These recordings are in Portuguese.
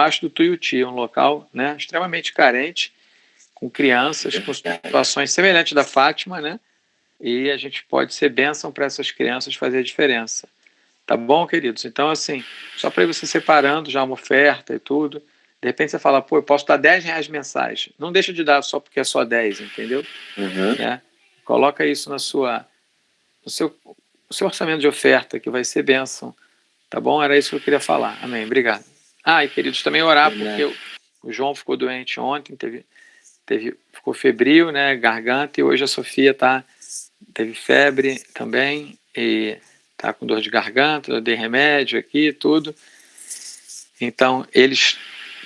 debaixo do Tuiuti, um local, né, extremamente carente, com crianças, com situações semelhantes da Fátima, né? E a gente pode ser bênção para essas crianças, fazer a diferença. Tá bom, queridos? Então, assim, só para você separando já uma oferta e tudo, de repente você fala, pô, eu posso dar R$10 mensais. Não deixa de dar só porque é só 10, entendeu? Né? Coloca isso no seu orçamento de oferta, que vai ser bênção. Tá bom? Era isso que eu queria falar. Amém. Obrigado. E queridos, também orar, porque o João ficou doente ontem, ficou febril, né, garganta, e hoje a Sofia teve febre também, e tá com dor de garganta, eu dei remédio aqui, tudo. Então, eles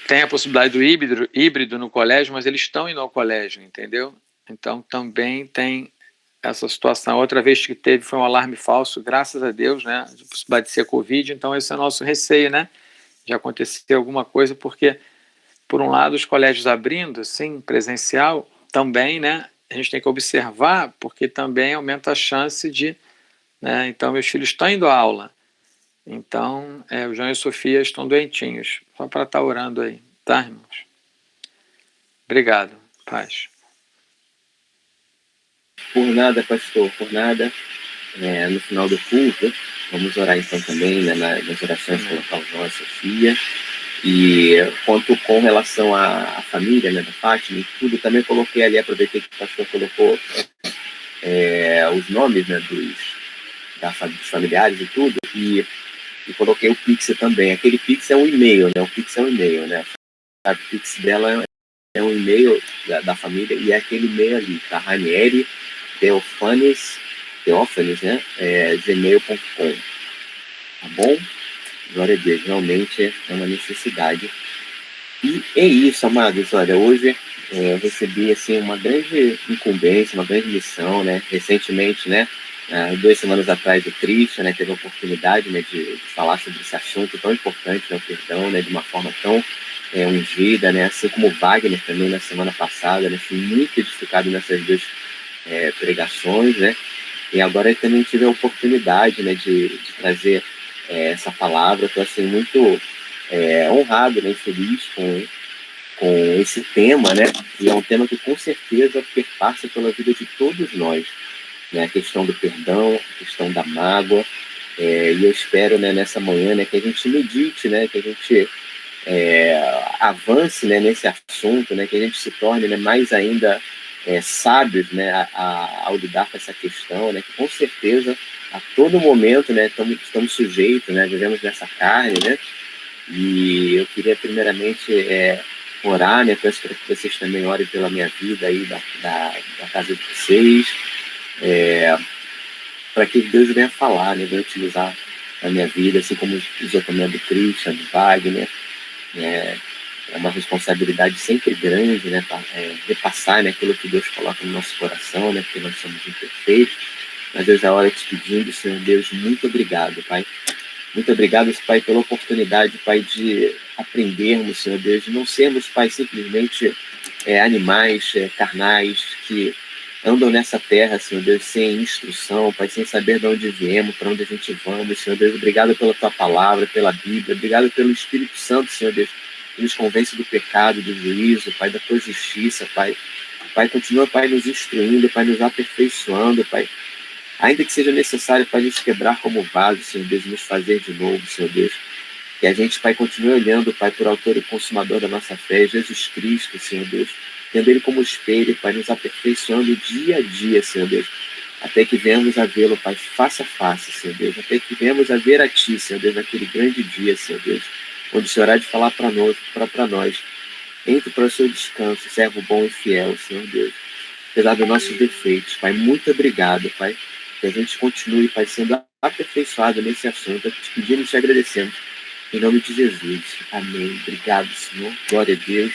têm a possibilidade do híbrido no colégio, mas eles estão indo ao colégio, entendeu? Então, também tem essa situação. Outra vez que teve foi um alarme falso, graças a Deus, né, a possibilidade de ser Covid, então esse é o nosso receio, né, de acontecer alguma coisa, porque por um lado, os colégios abrindo, sim, presencial, também, né, a gente tem que observar, porque também aumenta a chance de, né, então meus filhos estão indo à aula, então o João e a Sofia estão doentinhos, só para estar orando aí, tá, irmãos? Obrigado, paz. Por nada, pastor, por nada. No final do culto, vamos orar então também, né, nas orações, colocar o João e a Sofia. E quanto com relação à família, né, da Fátima e tudo, também coloquei ali, aproveitei que o pastor colocou os nomes, né, dos familiares e tudo, e coloquei o Pix também. Aquele Pix é um e-mail, né? O Pix é um e-mail, né? O Pix dela é um e-mail da família, e é aquele e-mail ali, tá? Ranieri Teófanes, né? Gmail.com. Tá bom? Glória a Deus, realmente é uma necessidade. E é isso, amados. Olha, hoje eu recebi assim, uma grande incumbência, uma grande missão, né? Recentemente, né? 2 semanas atrás, o Christian, né, teve a oportunidade, né, de falar sobre esse assunto tão importante, né, o perdão, né, de uma forma tão ungida, né? Assim como o Wagner também na semana passada, né? Fui muito edificado nessas 2 pregações, né? E agora eu também tive a oportunidade, né, de trazer essa palavra. Estou assim, muito honrado, né, e feliz com esse tema, né? E é um tema que com certeza perpassa pela vida de todos nós, né? A questão do perdão, a questão da mágoa. E eu espero, né, nessa manhã, né, que a gente medite, né, que a gente avance, né, nesse assunto, né, que a gente se torne, né, mais ainda sábios, né, ao lidar com essa questão, né, que com certeza a todo momento, né, estamos sujeitos, né, vivemos nessa carne, né, e eu queria primeiramente orar, né, peço para que vocês também orem pela minha vida aí, da casa de vocês, para que Deus venha falar, né, venha utilizar a minha vida, assim como usou também a do Christian, do Wagner, né. É uma responsabilidade sempre grande, né, repassar, né, aquilo que Deus coloca no nosso coração, né, porque nós somos imperfeitos, mas eu já oro te pedindo, Senhor Deus, muito obrigado, Pai. Muito obrigado, Pai, pela oportunidade, Pai, de aprendermos, Senhor Deus, de não sermos, Pai, simplesmente animais carnais que andam nessa terra, Senhor Deus, sem instrução, Pai, sem saber de onde viemos, para onde a gente vamos, Senhor Deus. Obrigado pela Tua palavra, pela Bíblia, obrigado pelo Espírito Santo, Senhor Deus, que nos convence do pecado, do juízo, Pai, da Tua justiça, Pai. Pai, continua, Pai, nos instruindo, Pai, nos aperfeiçoando, Pai. Ainda que seja necessário, Pai, nos quebrar como vaso, Senhor Deus, nos fazer de novo, Senhor Deus. Que a gente, Pai, continue olhando, Pai, por autor e consumador da nossa fé, Jesus Cristo, Senhor Deus, tendo Ele como espelho, Pai, nos aperfeiçoando dia a dia, Senhor Deus, até que venhamos a vê-lo, Pai, face a face, Senhor Deus, até que venhamos a ver a Ti, Senhor Deus, naquele grande dia, Senhor Deus, onde o Senhor há de falar para nós, entre para o seu descanso, servo bom e fiel, Senhor Deus, apesar dos nossos defeitos, Pai, muito obrigado, Pai, que a gente continue, Pai, sendo aperfeiçoado nesse assunto, te pedindo e te agradecemos. Em nome de Jesus. Amém. Obrigado, Senhor. Glória a Deus.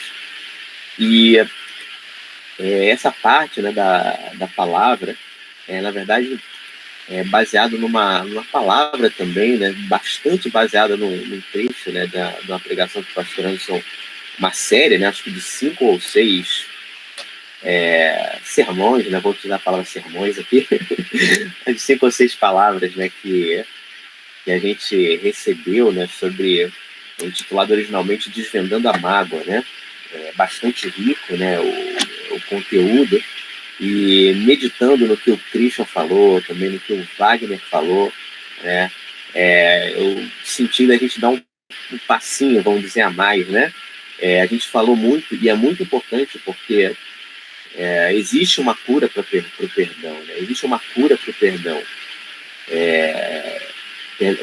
E essa parte, né, da palavra, na verdade, é baseado numa palavra também, né, bastante baseada num trecho, né, de uma pregação do pastor Anderson, uma série, né, acho que de 5 ou 6 sermões, né, vou utilizar a palavra sermões aqui, de 5 ou 6 palavras, né, que a gente recebeu, né, sobre intitulado originalmente Desvendando a Mágoa, né? É bastante rico, né, o conteúdo, e meditando no que o Christian falou, também no que o Wagner falou, né, eu senti a gente dar um passinho, vamos dizer, a mais, né? A gente falou muito, e é muito importante porque existe uma cura para o perdão, né? Existe uma cura para o perdão.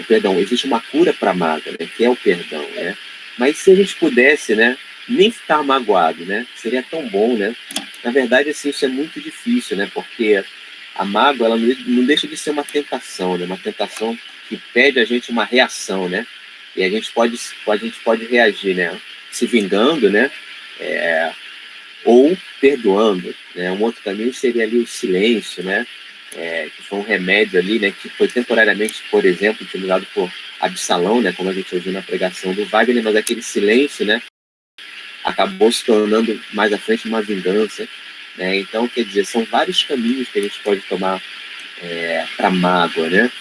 Perdão, existe uma cura para a mágoa, né? Que é o perdão, né? Mas se a gente pudesse, né, nem ficar magoado, né? Seria tão bom, né? Na verdade, assim, isso é muito difícil, né? Porque a mágoa, ela não deixa de ser uma tentação, né? Uma tentação que pede a gente uma reação, né? E a gente pode reagir, né? Se vingando, né? Ou perdoando, né? Um outro caminho seria ali o silêncio, né? Que foi um remédio ali, né? Que foi temporariamente, por exemplo, utilizado por Absalão, né? Como a gente ouviu na pregação do Wagner, mas aquele silêncio, né? Acabou se tornando mais à frente uma vingança, né? Então, quer dizer, são vários caminhos que a gente pode tomar para mágoa, né?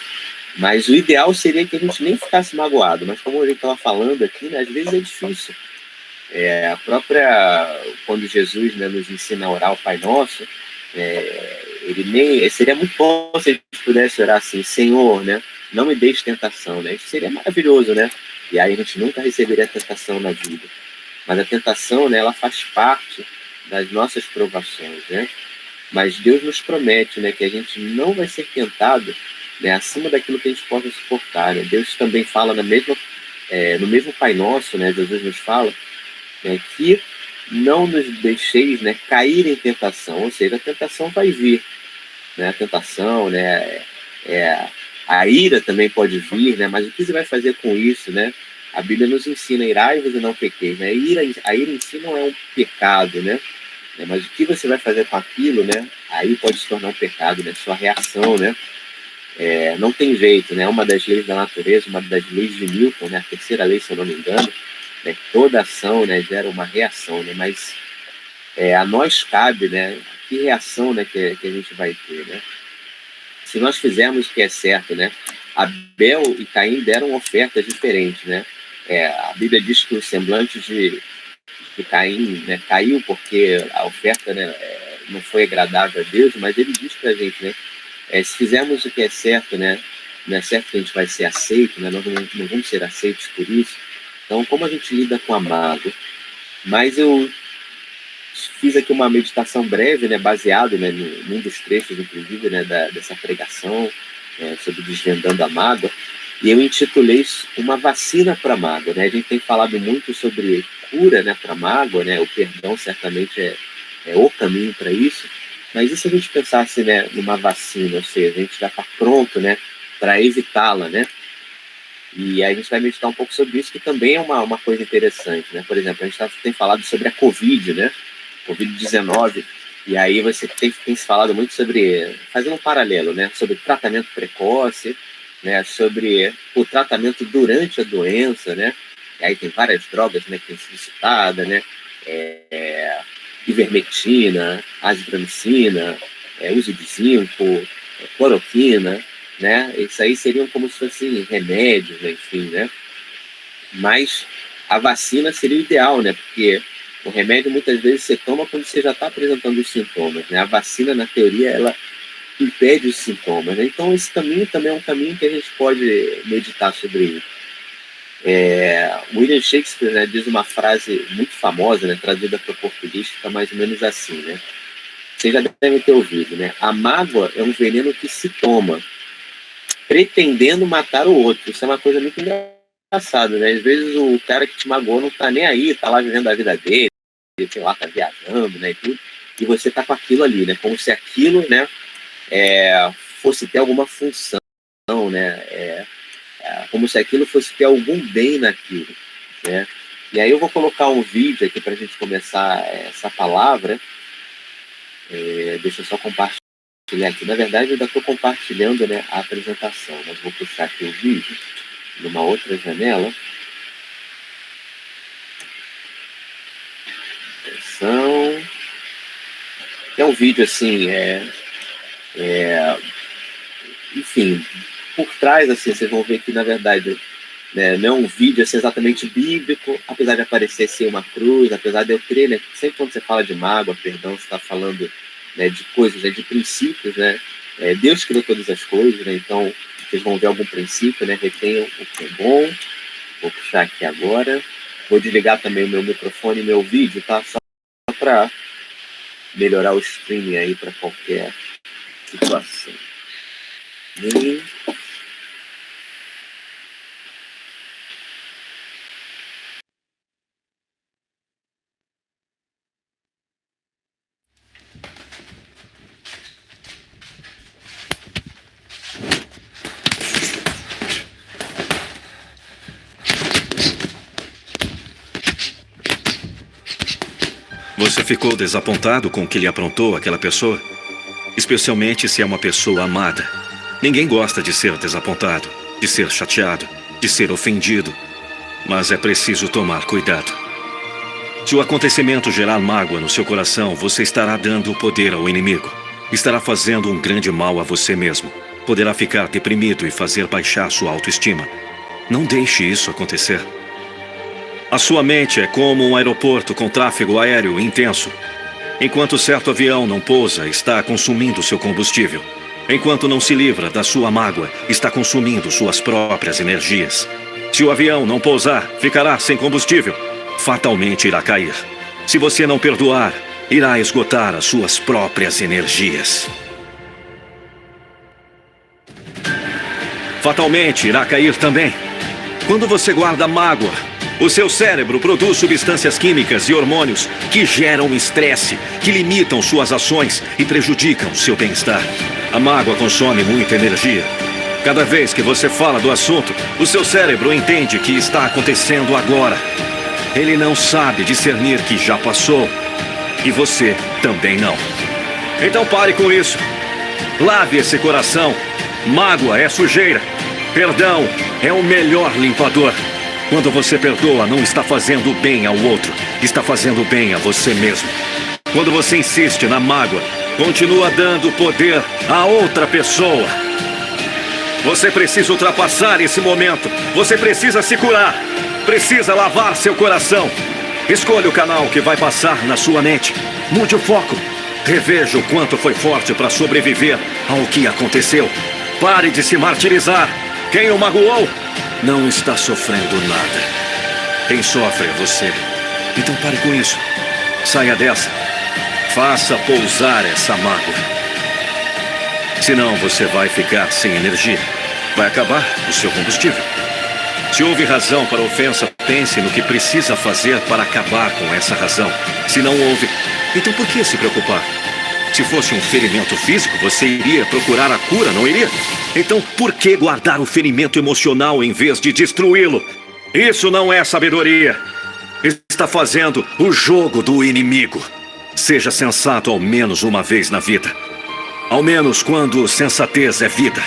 Mas o ideal seria que a gente nem ficasse magoado, mas como a gente estava falando aqui, né? Às vezes é difícil. A própria, quando Jesus, né, nos ensina a orar o Pai Nosso, ele nem, seria muito bom se a gente pudesse orar assim: Senhor, né, não me deixe tentação, né? Isso seria maravilhoso, né? E aí a gente nunca receberia tentação na vida. Mas a tentação, né, ela faz parte das nossas provações, né? Mas Deus nos promete, né, que a gente não vai ser tentado, né, acima daquilo que a gente possa suportar, né? Deus também fala no mesmo Pai Nosso, né? Jesus nos fala, né, que não nos deixeis, né, cair em tentação, ou seja, a tentação vai vir, né? A tentação, né, a ira também pode vir, né? Mas o que você vai fazer com isso, né? A Bíblia nos ensina: irai-vos e não pequeis, né? A ira em si não é um pecado, né? Mas o que você vai fazer com aquilo, né? Aí pode se tornar um pecado, né? Sua reação, né? Não tem jeito, né? Uma das leis da natureza, uma das leis de Newton, né? A terceira lei, se eu não me engano, né? Toda ação, né, gera uma reação, né? Mas a nós cabe, né? Que reação, né, que a gente vai ter, né? Se nós fizermos o que é certo, né? Abel e Caim deram ofertas diferentes, né? A Bíblia diz que o semblante de Caim, né, caiu porque a oferta, né, não foi agradável a Deus, mas ele diz para a gente, né? Se fizermos o que é certo, né? Não é certo que a gente vai ser aceito, né? Nós não vamos ser aceitos por isso. Então, como a gente lida com a mágoa? Mas eu fiz aqui uma meditação breve, né, baseado, né, num dos trechos, inclusive, né, dessa pregação, sobre Desvendando a Mágoa, e eu intitulei Uma Vacina para a Mágoa, né? A gente tem falado muito sobre cura, né, para a mágoa, né? O perdão certamente é o caminho para isso, mas e se a gente pensasse, né, numa vacina, ou seja, a gente já está pronto, né, para evitá-la, né? E aí a gente vai meditar um pouco sobre isso, que também é uma coisa interessante, né? Por exemplo, a gente tem falado sobre a Covid, né? Covid-19, e aí você tem se falado muito sobre, fazendo um paralelo, né? Sobre tratamento precoce, né? Sobre o tratamento durante a doença, né? E aí tem várias drogas, né, que tem sido citada, né? Ivermectina, azitromicina, uso de zinco, cloroquina, né? Isso aí seriam como se fossem remédios, né? Enfim, né? Mas a vacina seria o ideal, né? Porque o remédio muitas vezes você toma quando você já está apresentando os sintomas, né? A vacina, na teoria, ela impede os sintomas, né? Então esse caminho também é um caminho que a gente pode meditar sobre isso. William Shakespeare, né, diz uma frase muito famosa, né, traduzida para o português, fica mais ou menos assim, né? Vocês já devem ter ouvido, né? A mágoa é um veneno que se toma pretendendo matar o outro. Isso é uma coisa muito engraçada, né? Às vezes o cara que te magoou não tá nem aí, tá lá vivendo a vida dele, sei lá, tá viajando, né, e tudo, e você tá com aquilo ali, né? Como se aquilo, né, fosse ter alguma função, né? Como se aquilo fosse ter algum bem naquilo, né? E aí eu vou colocar um vídeo aqui para a gente começar essa palavra. Deixa eu só compartilhar aqui. Na verdade, eu ainda estou compartilhando, né, a apresentação, mas vou puxar aqui o vídeo numa outra janela. Atenção. É um vídeo assim, enfim, por trás, assim, vocês vão ver que, na verdade, né, não é um vídeo assim, exatamente bíblico, apesar de aparecer ser uma cruz, apesar de eu crer, né, sempre quando você fala de mágoa, perdão, você está falando, né, de coisas, né, de princípios, né, Deus criou todas as coisas, né, então vocês vão ver algum princípio, né, retenham o que é bom. Vou puxar aqui agora, vou desligar também o meu microfone e meu vídeo, tá, só para melhorar o streaming aí para qualquer situação. E... Você ficou desapontado com o que lhe aprontou aquela pessoa? Especialmente se é uma pessoa amada. Ninguém gosta de ser desapontado, de ser chateado, de ser ofendido. Mas é preciso tomar cuidado. Se o acontecimento gerar mágoa no seu coração, você estará dando poder ao inimigo. Estará fazendo um grande mal a você mesmo. Poderá ficar deprimido e fazer baixar sua autoestima. Não deixe isso acontecer. A sua mente é como um aeroporto com tráfego aéreo intenso. Enquanto certo avião não pousa, está consumindo seu combustível. Enquanto não se livra da sua mágoa, está consumindo suas próprias energias. Se o avião não pousar, ficará sem combustível. Fatalmente irá cair. Se você não perdoar, irá esgotar as suas próprias energias. Fatalmente irá cair também. Quando você guarda mágoa, o seu cérebro produz substâncias químicas e hormônios que geram estresse, que limitam suas ações e prejudicam seu bem-estar. A mágoa consome muita energia. Cada vez que você fala do assunto, o seu cérebro entende que está acontecendo agora. Ele não sabe discernir que já passou. E você também não. Então pare com isso. Lave esse coração. Mágoa é sujeira. Perdão é o melhor limpador. Quando você perdoa, não está fazendo bem ao outro, está fazendo bem a você mesmo. Quando você insiste na mágoa, continua dando poder a outra pessoa. Você precisa ultrapassar esse momento. Você precisa se curar. Precisa lavar seu coração. Escolha o canal que vai passar na sua mente. Mude o foco. Reveja o quanto foi forte para sobreviver ao que aconteceu. Pare de se martirizar. Quem o magoou não está sofrendo nada. Quem sofre é você. Então pare com isso. Saia dessa. Faça pousar essa mágoa. Senão você vai ficar sem energia. Vai acabar o seu combustível. Se houve razão para a ofensa, pense no que precisa fazer para acabar com essa razão. Se não houve, então por que se preocupar? Se fosse um ferimento físico, você iria procurar a cura, não iria? Então, por que guardar o ferimento emocional em vez de destruí-lo? Isso não é sabedoria. Está fazendo o jogo do inimigo. Seja sensato ao menos uma vez na vida. Ao menos quando sensatez é vida.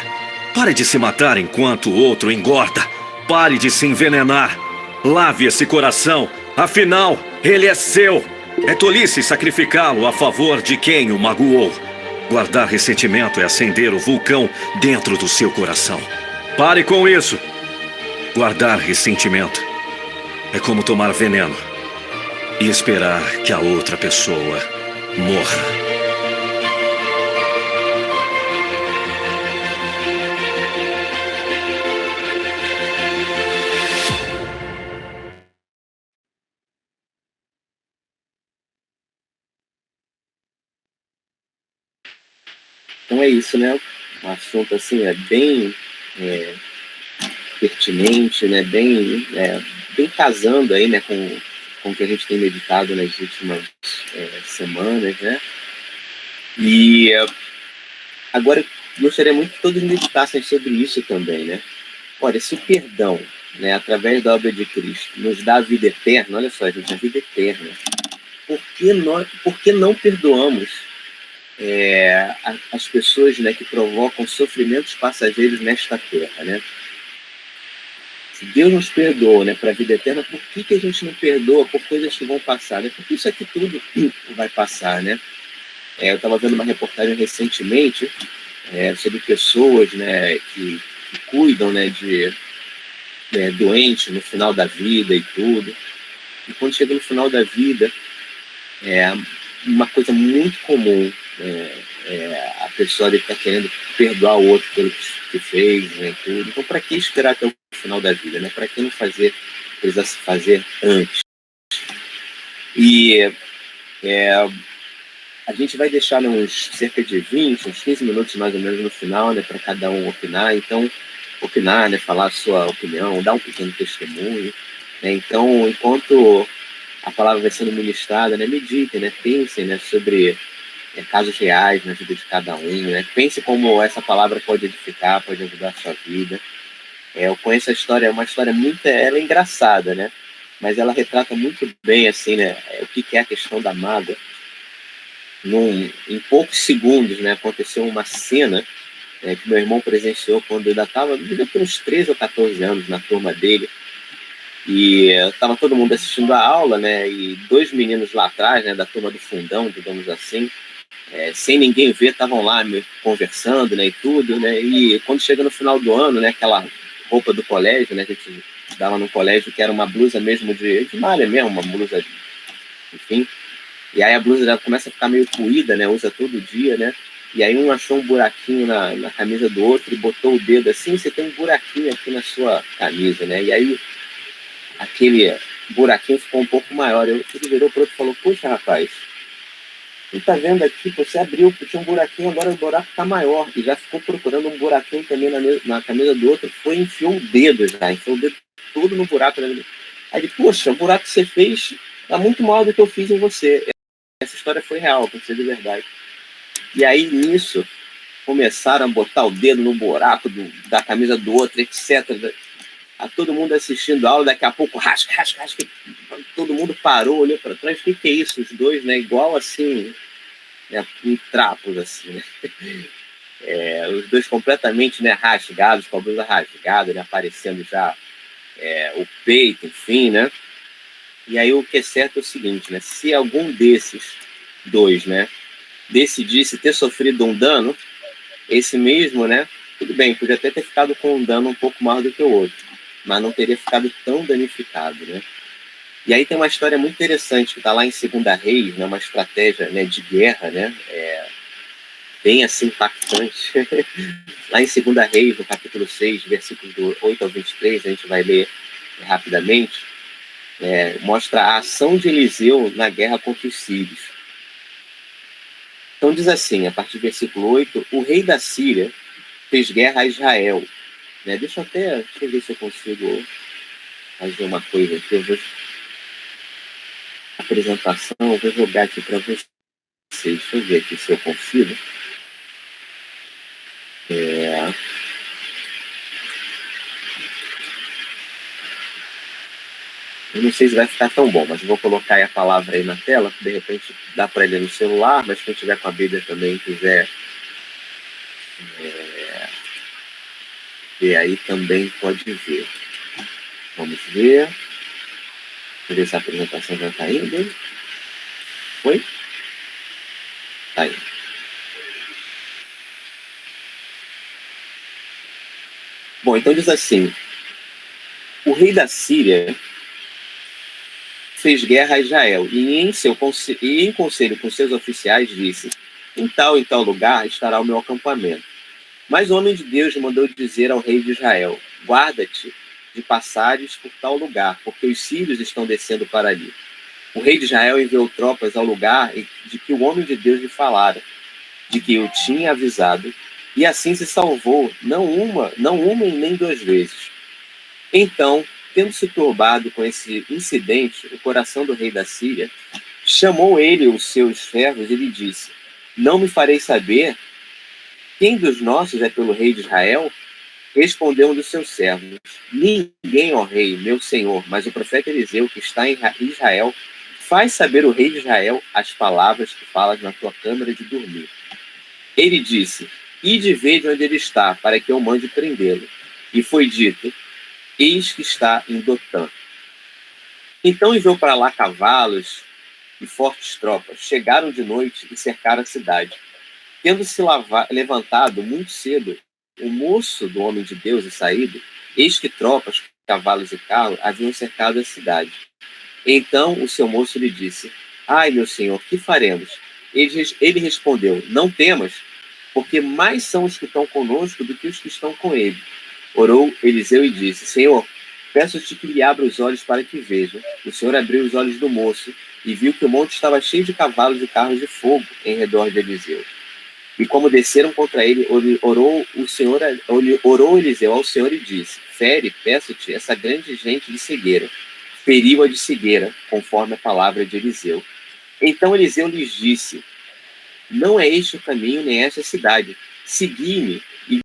Pare de se matar enquanto o outro engorda. Pare de se envenenar. Lave esse coração. Afinal, ele é seu. É tolice sacrificá-lo a favor de quem o magoou. Guardar ressentimento é acender o vulcão dentro do seu coração. Pare com isso. Guardar ressentimento é como tomar veneno e esperar que a outra pessoa morra. Então é isso, né? O assunto assim é bem pertinente, né? Bem casando aí, né? Com o que a gente tem meditado nas últimas semanas, né? E agora eu gostaria muito que todos meditassem sobre isso também, né? Olha, se o perdão, né, através da obra de Cristo, nos dá a vida eterna, olha só, gente, a vida eterna, por que não perdoamos as pessoas, né, que provocam sofrimentos passageiros nesta terra, né? Se Deus nos perdoa, né, para a vida eterna, por que a gente não perdoa por coisas que vão passar, né? Porque isso aqui tudo vai passar, né? Eu estava vendo uma reportagem recentemente sobre pessoas, né, que cuidam, né, doente no final da vida e tudo. E quando chega no final da vida, uma coisa muito comum, a pessoa está querendo perdoar o outro pelo que fez, né, tudo. Então, para que esperar até o final da vida, né? Para que não precisar se fazer antes? E a gente vai deixar uns cerca de 20, uns 15 minutos mais ou menos no final, né, para cada um opinar. Então, opinar, né, falar a sua opinião, dar um pequeno testemunho, né? Então, enquanto a palavra vai sendo ministrada, né, meditem, né, pensem, né, sobre casos reais na vida de cada um, né? Pense como essa palavra pode edificar, pode ajudar a sua vida. Eu conheço a história, é uma história muito, ela é engraçada, né? Mas ela retrata muito bem, assim, né, o que é a questão da mágoa. Em poucos segundos, né, aconteceu uma cena que meu irmão presenciou quando eu ainda estava, devia ter uns 13 ou 14 anos na turma dele, e estava todo mundo assistindo a aula, né, e dois meninos lá atrás, né, da turma do fundão, digamos assim, sem ninguém ver, estavam lá conversando, né, e tudo, né, e quando chega no final do ano, né, aquela roupa do colégio, né, que a gente dava no colégio, que era uma blusa mesmo de malha mesmo, uma blusa, enfim, e aí a blusa já começa a ficar meio puída, né, usa todo dia, né, e aí um achou um buraquinho na camisa do outro e botou o dedo assim, você tem um buraquinho aqui na sua camisa, né, e aí aquele buraquinho ficou um pouco maior, ele virou pro outro e falou, puxa, rapaz, você tá vendo aqui, você abriu, tinha um buraquinho, agora o buraco tá maior. E já ficou procurando um buraquinho também na camisa do outro. Enfiou o dedo todo no buraco. Aí ele, poxa, o buraco que você fez tá muito maior do que eu fiz em você. Essa história foi real, aconteceu de verdade. E aí, nisso, começaram a botar o dedo no buraco da camisa do outro, etc. A todo mundo assistindo a aula, daqui a pouco, rasca. Todo mundo parou, olhou para trás, o que é isso? Os dois, né, igual assim, né, em trapos, assim, né? Os dois completamente, né, rasgados, com a blusa rasgada, né, aparecendo já o peito, enfim, né? E aí o que é certo é o seguinte, né? Se algum desses dois, né, decidisse ter sofrido um dano, esse mesmo, né, tudo bem, podia até ter ficado com um dano um pouco maior do que o outro, mas não teria ficado tão danificado, né? E aí tem uma história muito interessante que está lá em 2 Reis, né, uma estratégia, né, de guerra, né, bem assim impactante. Lá em 2 Reis, no capítulo 6, versículos do 8 ao 23, a gente vai ler rapidamente, mostra a ação de Eliseu na guerra contra os sírios. Então diz assim, a partir do versículo 8, o rei da Síria fez guerra a Israel. Né? Deixa eu ver se eu consigo fazer uma coisa aqui. Eu vou apresentação, eu vou jogar aqui para vocês. Deixa eu ver aqui se eu consigo. Eu não sei se vai ficar tão bom, mas eu vou colocar aí a palavra aí na tela, de repente dá para ler no celular, mas quem tiver com a Bíblia também quiser ver aí também pode ver. Vamos ver. Deixa eu ver se a apresentação já está indo. Foi? Está indo. Bom, então diz assim, o rei da Síria fez guerra a Israel e em conselho com seus oficiais disse, em tal lugar estará o meu acampamento. Mas o homem de Deus mandou dizer ao rei de Israel, guarda-te de passares por tal lugar, porque os sírios estão descendo para ali. O rei de Israel enviou tropas ao lugar de que o homem de Deus lhe falara, de que o tinha avisado, e assim se salvou, não uma e nem 2 vezes. Então, tendo se turbado com esse incidente, o coração do rei da Síria, chamou ele os seus servos e lhe disse, não me farei saber quem dos nossos é pelo rei de Israel? Respondeu um dos seus servos, ninguém, ó rei, meu senhor, mas o profeta Eliseu, que está em Israel, faz saber o rei de Israel as palavras que falas na tua câmara de dormir. Ele disse, ide ver de onde ele está, para que eu mande prendê-lo. E foi dito, eis que está em Dotã. Então enviou para lá cavalos e fortes tropas. Chegaram de noite e cercaram a cidade. Tendo se levantado muito cedo, o moço do homem de Deus e saído, eis que tropas cavalos e carros haviam cercado a cidade. Então o seu moço lhe disse: ai, meu senhor, que faremos? Ele respondeu: não temas, porque mais são os que estão conosco do que os que estão com ele. Orou Eliseu e disse: Senhor, peço-te que lhe abra os olhos para que veja. O Senhor abriu os olhos do moço e viu que o monte estava cheio de cavalos e carros de fogo em redor de Eliseu. E como desceram contra ele, orou Eliseu ao Senhor e disse: fere, peço-te, essa grande gente de cegueira. Feriu-a de cegueira, conforme a palavra de Eliseu. Então Eliseu lhes disse: não é este o caminho, nem esta a cidade. Segui-me, e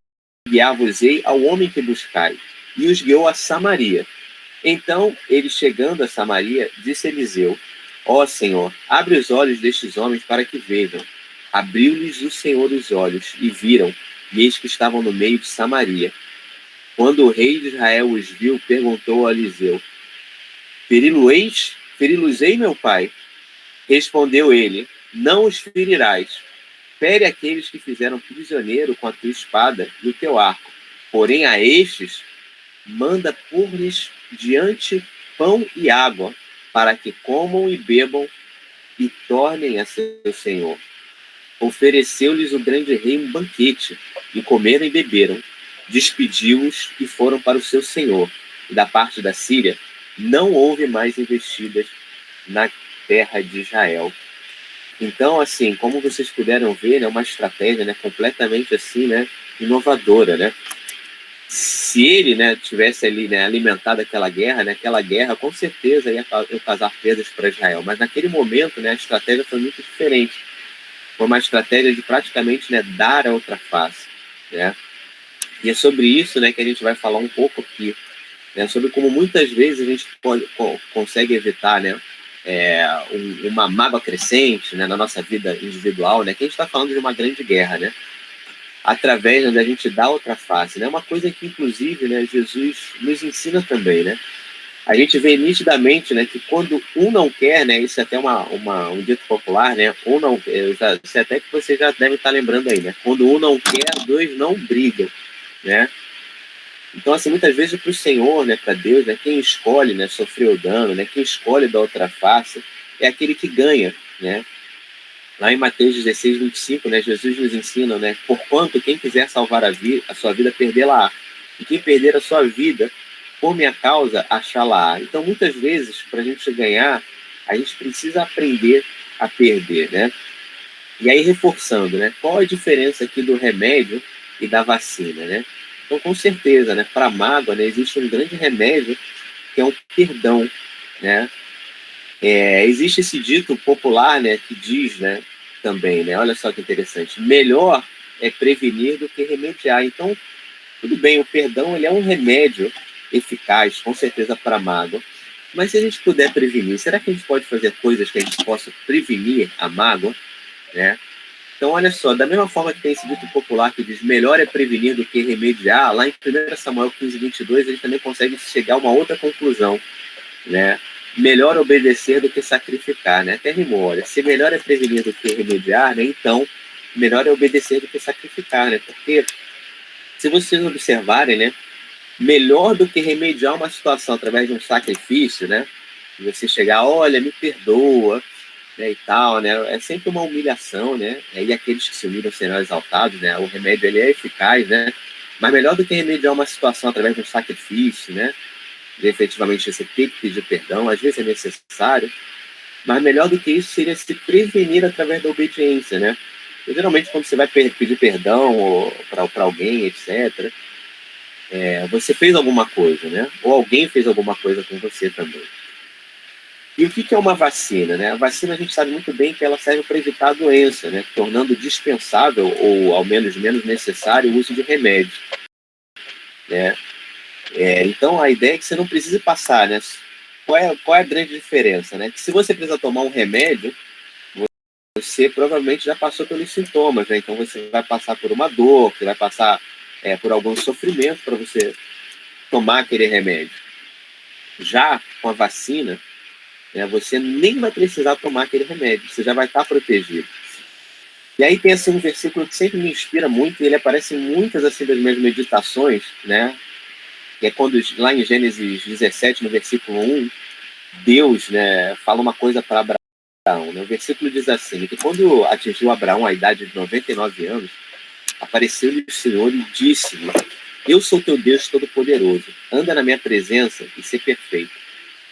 guiar-vos-ei ao homem que buscai. E os guiou a Samaria. Então, ele chegando a Samaria, disse a Eliseu: ó Senhor, abre os olhos destes homens para que vejam. Abriu-lhes o Senhor os olhos, e viram, e eis que estavam no meio de Samaria. Quando o rei de Israel os viu, perguntou a Eliseu: feri-los-ei, meu pai? Respondeu ele: não os ferirás. Fere aqueles que fizeram prisioneiro com a tua espada e o teu arco. Porém a estes, manda pôr-lhes diante pão e água, para que comam e bebam e tornem a seu senhor. Ofereceu-lhes o grande rei um banquete, e comeram e beberam. Despediu-os e foram para o seu senhor. E da parte da Síria, não houve mais investidas na terra de Israel. Então, assim, como vocês puderam ver, é uma estratégia, né, completamente assim, né, inovadora, né? Se ele, né, tivesse ali, né, alimentado aquela guerra com certeza ia causar perdas para Israel. Mas naquele momento, né, a estratégia foi muito diferente. Foi uma estratégia de praticamente, né, dar a outra face, né? E é sobre isso, né, que a gente vai falar um pouco aqui, né, sobre como muitas vezes a gente consegue evitar, né, uma mágoa crescente, né, na nossa vida individual, né, que a gente está falando de uma grande guerra, né, através da gente dar outra face, né, uma coisa que inclusive, né, Jesus nos ensina também, né. A gente vê nitidamente, né, que quando um não quer, né, isso é até um dito popular, né, um não, isso é até que você já deve estar lembrando aí, né, quando um não quer, dois não brigam, né. Então, assim, muitas vezes para o Senhor, né, para Deus, né, quem escolhe, né, sofrer o dano, né, quem escolhe da outra face é aquele que ganha, né. Lá em Mateus 16, 25, né, Jesus nos ensina, né, porquanto quem quiser salvar a sua vida, perdê-la-á. E quem perder a sua vida, por minha causa, achá-la-á. Então, muitas vezes, para a gente ganhar, a gente precisa aprender a perder, né. E aí, reforçando, né, qual a diferença aqui do remédio e da vacina, né? Então, com certeza, né, para a mágoa, né, existe um grande remédio, que é o perdão, né? Existe esse dito popular, né, que diz, né, também, né, olha só que interessante, melhor é prevenir do que remediar. Então, tudo bem, o perdão ele é um remédio eficaz, com certeza, para a mágoa, mas se a gente puder prevenir, será que a gente pode fazer coisas que a gente possa prevenir a mágoa, né? Então, olha só, da mesma forma que tem esse dito popular que diz melhor é prevenir do que remediar, lá em 1 Samuel 15, 22, eles também conseguem chegar a uma outra conclusão, né? Melhor obedecer do que sacrificar, né? Até rimou, olha, se melhor é prevenir do que remediar, né? Então, melhor é obedecer do que sacrificar, né? Porque, se vocês observarem, né? Melhor do que remediar uma situação através de um sacrifício, né? Você chegar, olha, me perdoa, né, e tal, né? É sempre uma humilhação, né? E aqueles que se humilham serão exaltados, né? O remédio ele é eficaz, né? Mas melhor do que remediar uma situação através de um sacrifício, né? De efetivamente você ter que pedir perdão, às vezes é necessário, mas melhor do que isso seria se prevenir através da obediência, né? E, geralmente quando você vai pedir perdão para alguém, etc., você fez alguma coisa, né? Ou alguém fez alguma coisa com você também. E o que é uma vacina, né? A vacina a gente sabe muito bem que ela serve para evitar a doença, né? Tornando dispensável ou ao menos necessário o uso de remédio, né? Então a ideia é que você não precise passar, né? Qual é a grande diferença, né? Que se você precisa tomar um remédio, você provavelmente já passou pelos sintomas, né? Então você vai passar por uma dor, você vai passar por algum sofrimento para você tomar aquele remédio. Já com a vacina, você nem vai precisar tomar aquele remédio, você já vai estar protegido. E aí tem assim, um versículo que sempre me inspira muito, e ele aparece em muitas assim, das minhas meditações, né? que é quando lá em Gênesis 17, no versículo 1, Deus, né, fala uma coisa para Abraão. Né? O versículo diz assim, que quando atingiu Abraão a idade de 99 anos, apareceu-lhe o Senhor e disse-lhe: eu sou teu Deus Todo-Poderoso, anda na minha presença e ser perfeito.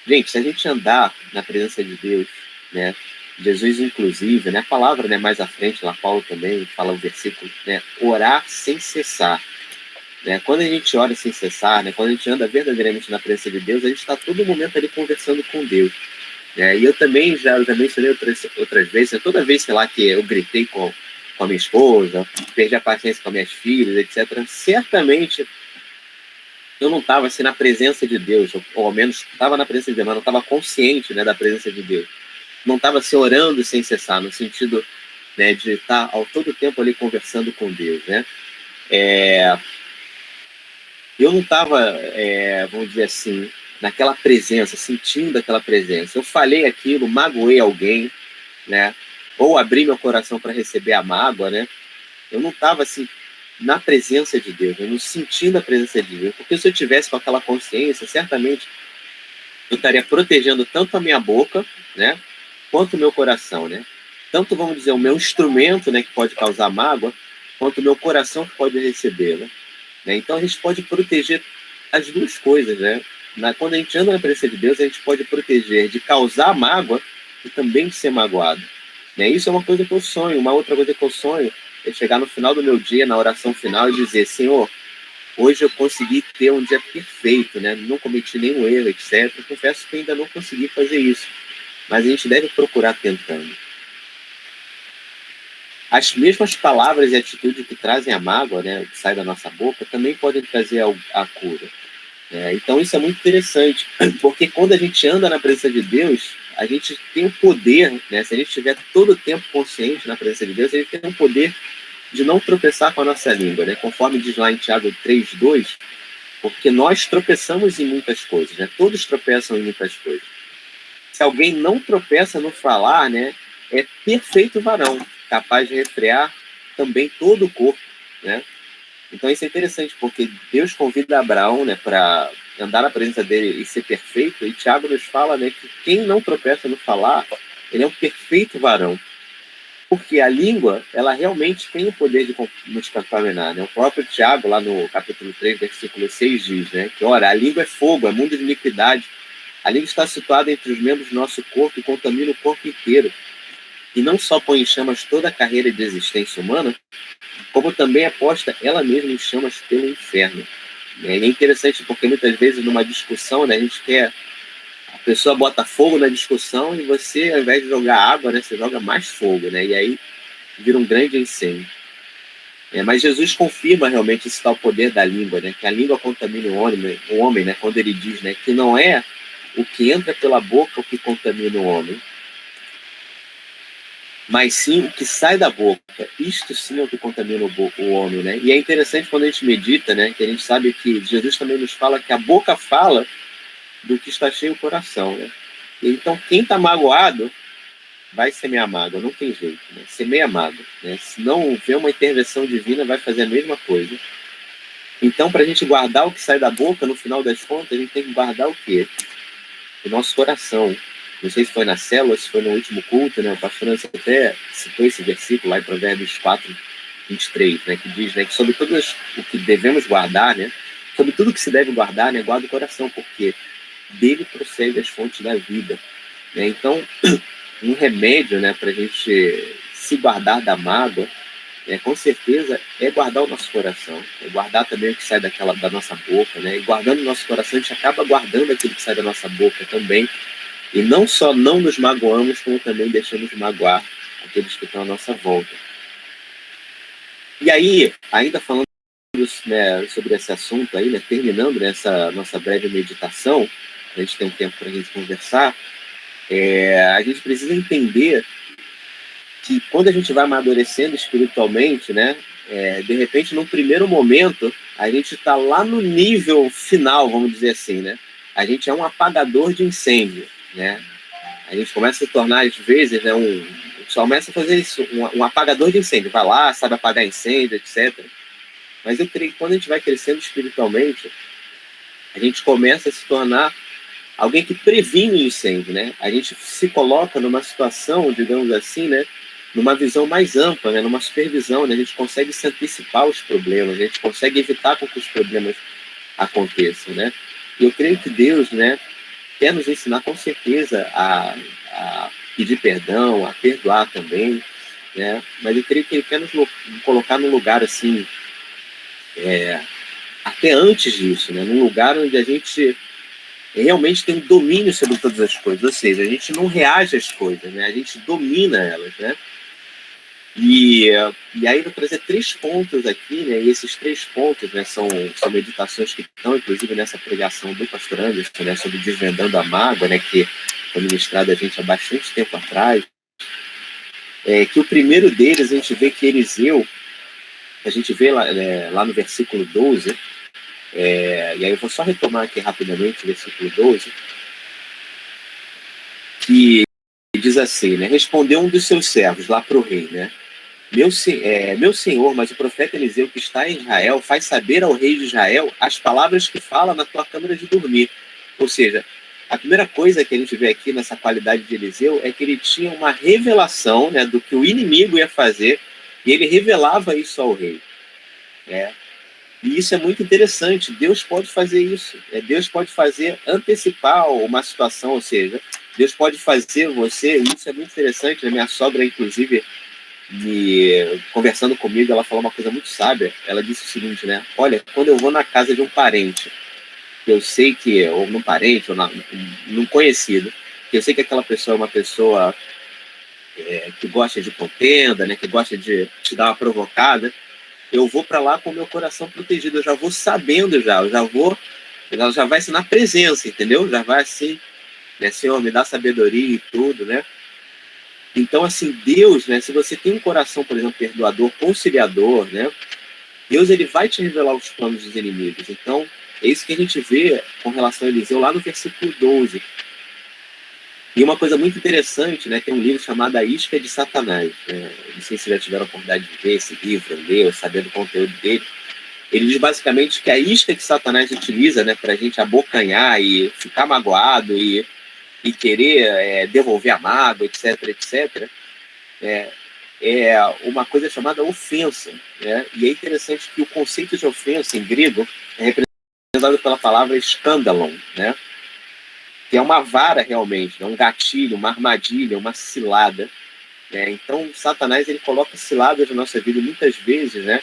Gente, se a gente andar na presença de Deus, né, Jesus inclusive, né, a palavra, né, mais à frente, lá Paulo também fala o versículo, né, orar sem cessar. Né? Quando a gente ora sem cessar, né, quando a gente anda verdadeiramente na presença de Deus, a gente está todo momento ali conversando com Deus. Né? E eu também já mencionei outras vezes, né, toda vez, sei lá, que eu gritei com a minha esposa, perdi a paciência com as minhas filhas, etc., certamente eu não estava assim, na presença de Deus, ou ao menos estava na presença de Deus, mas não estava consciente, né, da presença de Deus. Não estava se orando sem cessar, no sentido, né, de estar ao todo tempo ali conversando com Deus. Né? Eu não estava, vamos dizer assim, naquela presença, sentindo aquela presença. Eu falei aquilo, magoei alguém, né? Ou abri meu coração para receber a mágoa, né? Eu não estava assim na presença de Deus, eu não sentindo a presença de Deus, porque se eu tivesse com aquela consciência, certamente eu estaria protegendo tanto a minha boca, né, quanto o meu coração, né? Tanto, vamos dizer, o meu instrumento, né, que pode causar mágoa, quanto o meu coração que pode recebê-la. Né? Então a gente pode proteger as duas coisas, né? Quando a gente anda na presença de Deus, a gente pode proteger de causar mágoa e também de ser magoado. Né? Isso é uma coisa que eu sonho. Uma outra coisa que eu sonho é chegar no final do meu dia, na oração final, e dizer: Senhor, hoje eu consegui ter um dia perfeito, né? Não cometi nenhum erro, etc. Eu confesso que ainda não consegui fazer isso, mas a gente deve procurar tentando. As mesmas palavras e atitudes que trazem a mágoa, né, que sai da nossa boca, também podem trazer a cura. Então isso é muito interessante, porque quando a gente anda na presença de Deus, a gente tem o poder, né, se a gente estiver todo o tempo consciente na presença de Deus, a gente tem o poder de não tropeçar com a nossa língua, né, conforme diz lá em Tiago 3:2, porque nós tropeçamos em muitas coisas, né, todos tropeçam em muitas coisas. Se alguém não tropeça no falar, né, é perfeito varão, capaz de refrear também todo o corpo, né? Então isso é interessante, porque Deus convida Abraão, né, para andar na presença dele e ser perfeito, e Tiago nos fala, né, que quem não tropeça no falar, ele é um perfeito varão. Porque a língua, ela realmente tem o poder de nos contaminar, né? O próprio Tiago, lá no capítulo 3, versículo 6, diz, né, que, ora, a língua é fogo, é mundo de iniquidade. A língua está situada entre os membros do nosso corpo e contamina o corpo inteiro. E não só põe em chamas toda a carreira de existência humana, como também é posta ela mesma em chamas pelo inferno. E é interessante porque muitas vezes numa discussão, né, a pessoa bota fogo na discussão e você, ao invés de jogar água, né, você joga mais fogo, né, e aí vira um grande incêndio. Mas Jesus confirma realmente esse tal poder da língua, né, que a língua contamina o homem, né, quando ele diz, né, que não é o que entra pela boca o que contamina o homem, mas sim o que sai da boca. Isto sim é o que contamina o homem, né? E é interessante quando a gente medita, né, que a gente sabe que Jesus também nos fala que a boca fala do que está cheio o coração, né? Então, quem está magoado vai semear mágoa, não tem jeito, né? Semeia mágoa, né? Se não houver uma intervenção divina, vai fazer a mesma coisa. Então, para a gente guardar o que sai da boca, no final das contas, a gente tem que guardar o quê? O nosso coração. Não sei se foi na célula, se foi no último culto, né? O pastor Nancy até citou esse versículo lá em Provérbios 4:23, né? Que diz, né, que sobre tudo o que devemos guardar, né? Sobre tudo que se deve guardar, né? Guarda o coração, porque dele procede as fontes da vida. Né? Então, um remédio, né, para a gente se guardar da mágoa, com certeza, é guardar o nosso coração, é guardar também o que sai da nossa boca, né? E guardando o nosso coração, a gente acaba guardando aquilo que sai da nossa boca também. E não só não nos magoamos, como também deixamos magoar aqueles que estão à nossa volta. E aí, ainda falando, né, sobre esse assunto aí, né, terminando essa nossa breve meditação, a gente tem um tempo para a gente conversar, a gente precisa entender que quando a gente vai amadurecendo espiritualmente, né, de repente, num primeiro momento, a gente está lá no nível final, vamos dizer assim, né? A gente é um apagador de incêndio, né? A gente começa a se tornar, às vezes, né, só começa a fazer isso, um apagador de incêndio. Vai lá, sabe apagar incêndio, etc. Mas eu creio que quando a gente vai crescendo espiritualmente, a gente começa a se tornar alguém que previne o incêndio, né? A gente se coloca numa situação, digamos assim, né? Numa visão mais ampla, né? Numa supervisão, né? A gente consegue se antecipar aos problemas, a gente consegue evitar com que os problemas aconteçam, né? E eu creio que Deus, né, quer nos ensinar com certeza a pedir perdão, a perdoar também, né? Mas eu creio que Ele quer nos colocar num lugar assim, até antes disso, né? Num lugar onde a gente realmente tem um domínio sobre todas as coisas, ou seja, a gente não reage às coisas, né? A gente domina elas, né? E aí eu vou trazer 3 pontos aqui, né? E esses 3 pontos, né, são meditações que estão, inclusive, nessa pregação do pastor Anderson, né, sobre desvendando a mágoa, né, que foi ministrada a gente há bastante tempo atrás. Que o primeiro deles, a gente vê que Eliseu, a gente vê lá no versículo 12, e aí eu vou só retomar aqui rapidamente o versículo 12, que diz assim, né? Respondeu um dos seus servos lá para o rei, né? Meu senhor, mas o profeta Eliseu que está em Israel faz saber ao rei de Israel as palavras que fala na tua câmara de dormir. Ou seja, a primeira coisa que a gente vê aqui nessa qualidade de Eliseu é que ele tinha uma revelação, né, do que o inimigo ia fazer, e ele revelava isso ao rei. Né? E isso é muito interessante. Deus pode fazer isso. Deus pode fazer antecipar uma situação, ou seja, Deus pode fazer você, e isso é muito interessante. A minha sogra, inclusive, conversando comigo, ela falou uma coisa muito sábia. Ela disse o seguinte, né? Olha, quando eu vou na casa de um parente, eu sei que, ou num parente, ou num conhecido, que eu sei que aquela pessoa é uma pessoa que gosta de contenda, né? Que gosta de te dar uma provocada, eu vou para lá com o meu coração protegido, eu já vou sabendo ela já vai ser na presença, entendeu? Já vai assim, né? Senhor, me dá sabedoria e tudo, né? Então, assim, Deus, né? Se você tem um coração, por exemplo, perdoador, conciliador, né? Deus, ele vai te revelar os planos dos inimigos. Então, é isso que a gente vê com relação a Eliseu lá no versículo 12. E uma coisa muito interessante, né? Tem um livro chamado A Isca de Satanás. Né? Não sei se já tiveram a oportunidade de ver esse livro, ler, saber do conteúdo dele. Ele diz basicamente que a isca que Satanás utiliza, né, para a gente abocanhar e ficar magoado e querer devolver a mágoa, etc., etc., é uma coisa chamada ofensa. Né? E é interessante que o conceito de ofensa em grego é representado pela palavra escândalon, né? Que é uma vara realmente, né? Um gatilho, uma armadilha, uma cilada. Então, Satanás, ele coloca ciladas na nossa vida muitas vezes, né?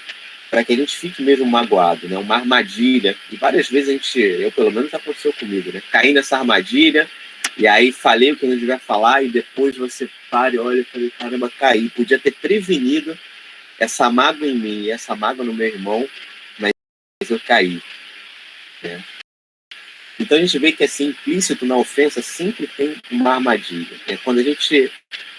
Para que a gente fique mesmo magoado, né? Uma armadilha. E várias vezes eu pelo menos já aconteceu comigo, né? Caí nessa armadilha, e aí falei o que eu não devia falar, e depois você para e olha e fala, caramba, caí. Podia ter prevenido essa mágoa em mim, essa mágoa no meu irmão, mas eu caí. Né? Então a gente vê que assim, implícito na ofensa sempre tem uma armadilha. Né? Quando a gente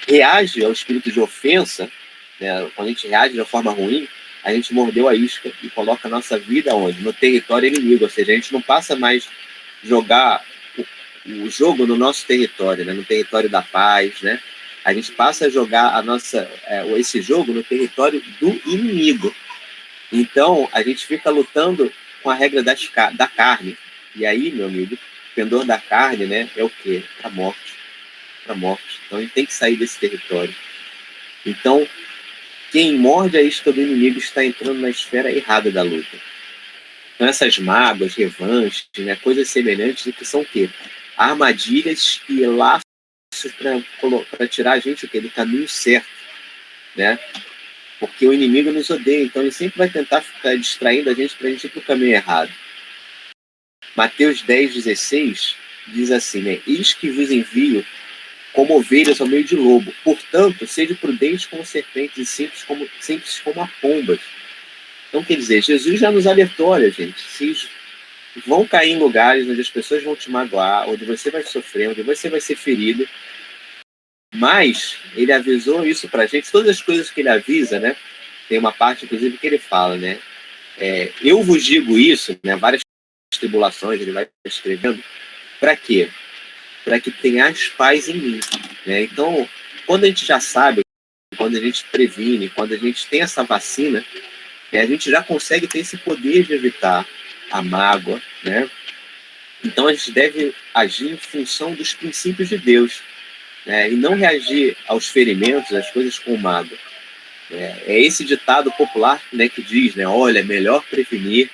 reage ao espírito de ofensa, né? Quando a gente reage de uma forma ruim, a gente mordeu a isca e coloca a nossa vida onde? No território inimigo, ou seja, a gente não passa mais jogar o jogo no nosso território, né? No território da paz, né? A gente passa a jogar esse jogo no território do inimigo. Então, a gente fica lutando com a regra da carne. E aí, meu amigo, o pendor da carne, né, é o quê? A morte. Para a morte. Então, a gente tem que sair desse território. Então, quem morde a isca do inimigo está entrando na esfera errada da luta. Então, essas mágoas, revanches, né, coisas semelhantes, que são o quê? Armadilhas e laços para tirar a gente do caminho certo, né? Porque o inimigo nos odeia, então ele sempre vai tentar ficar distraindo a gente para a gente ir para o caminho errado. Mateus 10,16 diz assim, né? Eis que vos envio como ovelhas ao meio de lobo. Portanto, sede prudentes como serpentes e simples como a pombas. Então, quer dizer, Jesus já nos alertou, olha, gente, vocês vão cair em lugares onde as pessoas vão te magoar, onde você vai sofrer, onde você vai ser ferido. Mas ele avisou isso pra gente, todas as coisas que ele avisa, né? Tem uma parte, inclusive, que ele fala, né? Eu vos digo isso, né? Várias tribulações, ele vai escrevendo. Para quê? Para que tenhais paz em mim. Né? Então, quando a gente já sabe, quando a gente previne, quando a gente tem essa vacina, a gente já consegue ter esse poder de evitar a mágoa, né? Então a gente deve agir em função dos princípios de Deus, né? E não reagir aos ferimentos, às coisas com mágoa. É esse ditado popular, né, que diz, né, olha, é melhor prevenir,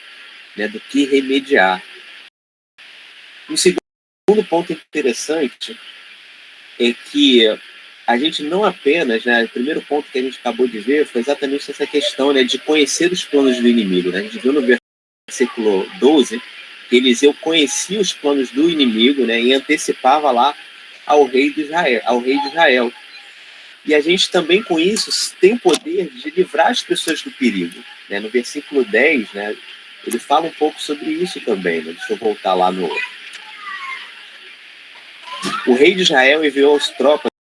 né, do que remediar. Um segundo ponto interessante é que a gente não apenas, né, o primeiro ponto que a gente acabou de ver foi exatamente essa questão, né, de conhecer os planos do inimigo, né? A gente viu no versículo 12 que Eliseu conhecia os planos do inimigo, né, e antecipava lá ao rei de Israel. E a gente também, com isso, tem o poder de livrar as pessoas do perigo, né? No versículo 10, né, ele fala um pouco sobre isso também, né? Deixa eu voltar lá no... O rei de Israel enviou as tropas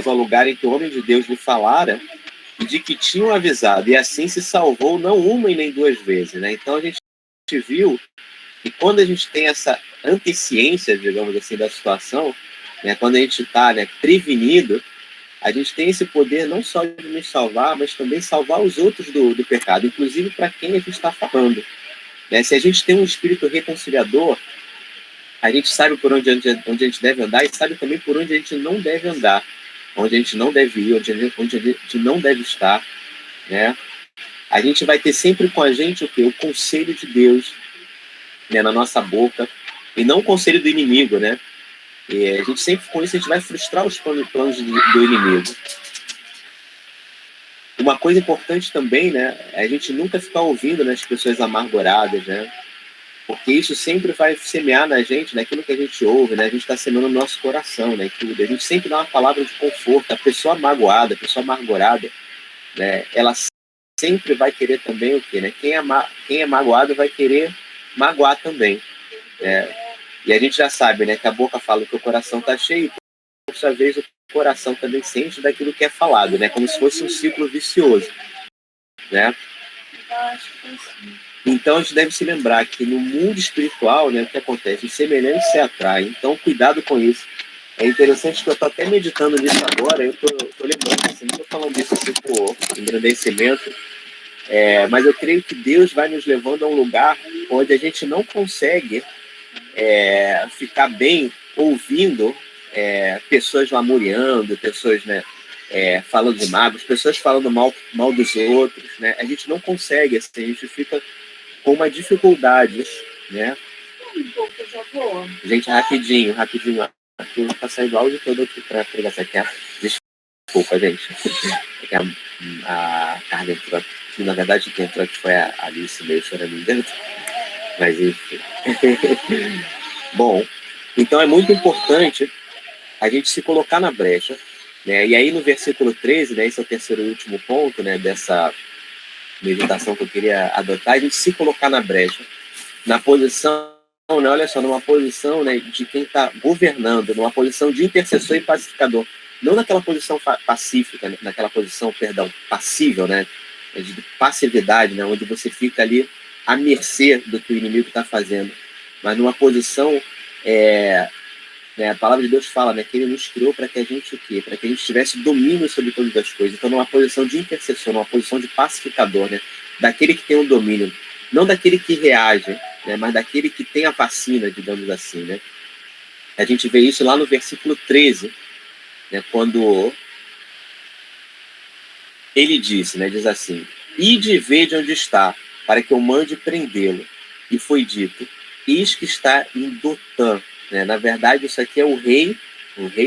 ao lugar em que o homem de Deus lhe falara e de que tinham avisado, e assim se salvou não uma e nem duas vezes, né? Então a gente viu que quando a gente tem essa anteciência, digamos assim, da situação, né, quando a gente está, né, prevenido, a gente tem esse poder não só de nos salvar, mas também salvar os outros do pecado, inclusive para quem a gente está falando. Né? Se a gente tem um espírito reconciliador, a gente sabe por onde a gente deve andar e sabe também por onde a gente não deve andar, onde a gente não deve ir, onde a gente não deve estar. Né? A gente vai ter sempre com a gente o quê? O conselho de Deus, né, na nossa boca, e não o conselho do inimigo, né? E a gente sempre, com isso, a gente vai frustrar os planos do inimigo. Uma coisa importante também, né, é a gente nunca ficar ouvindo, né, as pessoas amarguradas, né? Porque isso sempre vai semear na gente, naquilo que a gente ouve, né? A gente está semeando no nosso coração, né? Tudo. A gente sempre dá uma palavra de conforto. A pessoa magoada, a pessoa amargurada, né, ela sempre vai querer também o quê, né? Quem é magoado vai querer magoar também. E a gente já sabe, né, que a boca fala que o coração está cheio, por sua vez o coração também sente daquilo que é falado, né? Como se fosse um ciclo vicioso, né? Então a gente deve se lembrar que no mundo espiritual, né, o que acontece? Os semelhantes se atraem. Então cuidado com isso. É interessante que eu estou até meditando nisso agora. Eu estou lembrando, assim, não estou falando disso assim por engrandecimento, mas eu creio que Deus vai nos levando a um lugar onde a gente não consegue ficar bem ouvindo pessoas lamuriando, pessoas, né, falando de magos, pessoas falando mal dos outros, né? A gente não consegue, assim, a gente fica com uma dificuldade, né? Gente, rapidinho, aqui eu vou passar o áudio todo aqui para pegar essa aqui. Desculpa, gente. A Carla entrou aqui, na verdade quem entrou aqui foi a Alice, meio chorando dentro. Mas enfim. Bom, então é muito importante a gente se colocar na brecha, né? E aí no versículo 13, né, esse é o terceiro e último ponto, né, dessa meditação que eu queria adotar, a gente se colocar na brecha, na posição, né, olha só, numa posição, né, de quem está governando, numa posição de intercessor e pacificador, não naquela posição pacífica, né, naquela posição, perdão, passível, né, de passividade, né, onde você fica ali à mercê do que o inimigo está fazendo, mas numa posição, né, a palavra de Deus fala, né, que ele nos criou para que a gente o quê? Para que a gente tivesse domínio sobre todas as coisas. Então, numa posição de intercessor, numa posição de pacificador, né, daquele que tem o domínio, não daquele que reage, né, mas daquele que tem a vacina, digamos assim, né. A gente vê isso lá no versículo 13, né, quando ele disse, né, diz assim: ide e vede onde está, para que eu mande prendê-lo. E foi dito: eis que está em Dotã. Né? Na verdade, isso aqui é o rei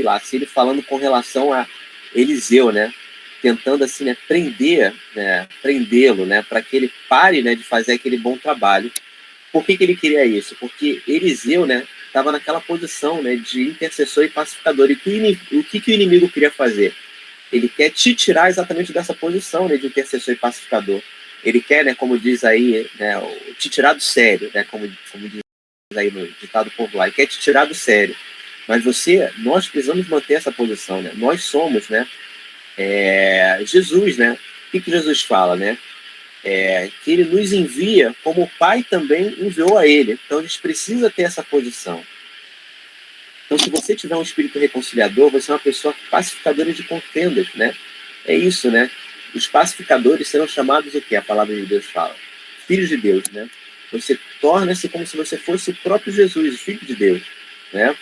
lá, Sírio, falando com relação a Eliseu, né? Tentando assim, né, prendê-lo, né, para que ele pare, né, de fazer aquele bom trabalho. Por que ele queria isso? Porque Eliseu, né, estava naquela posição, né, de intercessor e pacificador. E o que o inimigo queria fazer? Ele quer te tirar exatamente dessa posição, né, de intercessor e pacificador. Ele quer, né, como diz aí, né, te tirar do sério, né, como diz aí no ditado popular, ele quer te tirar do sério. Mas nós precisamos manter essa posição, né? Nós somos, né, Jesus, né? O que Jesus fala, né? Que ele nos envia como o Pai também enviou a ele. Então a gente precisa ter essa posição. Então, se você tiver um espírito reconciliador, você é uma pessoa pacificadora de contendas, né? É isso, né? Os pacificadores serão chamados o quê? A palavra de Deus fala. Filhos de Deus, né? você torna-se como se você fosse o próprio Jesus, o Filho de Deus, né?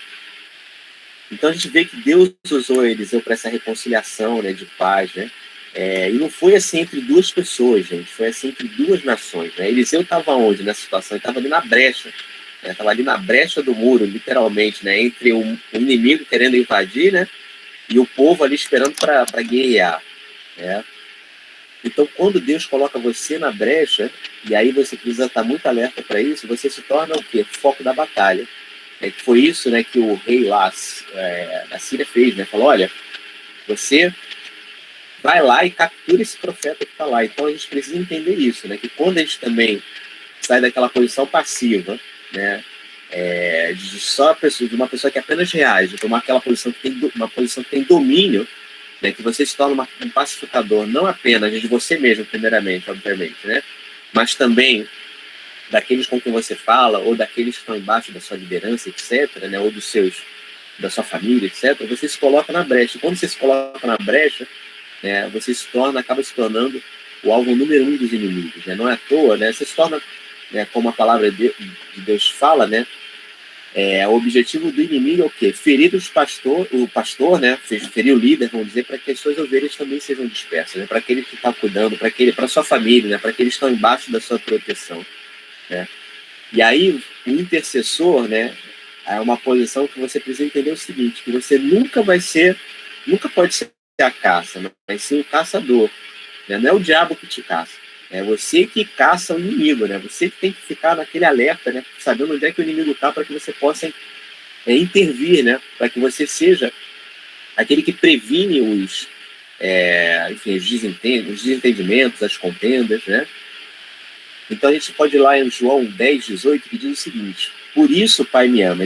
Então a gente vê que Deus usou Eliseu para essa reconciliação, né, de paz, né? E não foi assim entre duas pessoas, gente, foi assim entre duas nações, né? Eliseu estava onde nessa situação? Ele estava ali na brecha, né? Estava ali na brecha do muro, literalmente, né? Entre um inimigo querendo invadir, né? E o povo ali esperando para guerrear, né? Então, quando Deus coloca você na brecha, e aí você precisa estar muito alerta para isso, você se torna o quê? Foco da batalha. Foi isso, né, que o rei lá da Síria fez, né? Falou, olha, você vai lá e captura esse profeta que está lá. Então a gente precisa entender isso, né? Que quando a gente também sai daquela posição passiva, né? De uma pessoa que apenas reage, tomar aquela posição que tem uma posição que tem domínio, né? Que você se torna um pacificador, não apenas de você mesmo, primeiramente, obviamente, né? Mas também daqueles com quem você fala, ou daqueles que estão embaixo da sua liderança, etc., né? Ou da sua família, etc., você se coloca na brecha. Quando você se coloca na brecha, né, você acaba se tornando o alvo número 1 dos inimigos, né? Não é à toa, né? Você se torna, né, como a palavra de Deus fala, né? O objetivo do inimigo é o quê? Ferir o pastor, né? Ferir o líder, vamos dizer, para que as suas ovelhas também sejam dispersas, né? Para aquele que está cuidando, para a sua família, né? Para aqueles que estão embaixo da sua proteção, né? E aí, o intercessor, né? É uma posição que você precisa entender o seguinte, que você nunca pode ser a caça, mas sim o caçador, né? Não é o diabo que te caça, é você que caça o inimigo, né? Você que tem que ficar naquele alerta, né? Sabendo onde é que o inimigo está, para que você possa intervir, né? Para que você seja aquele que previne os desentendimentos, as contendas, né? Então a gente pode ir lá em João 10:18, que diz o seguinte: por isso o Pai me ama,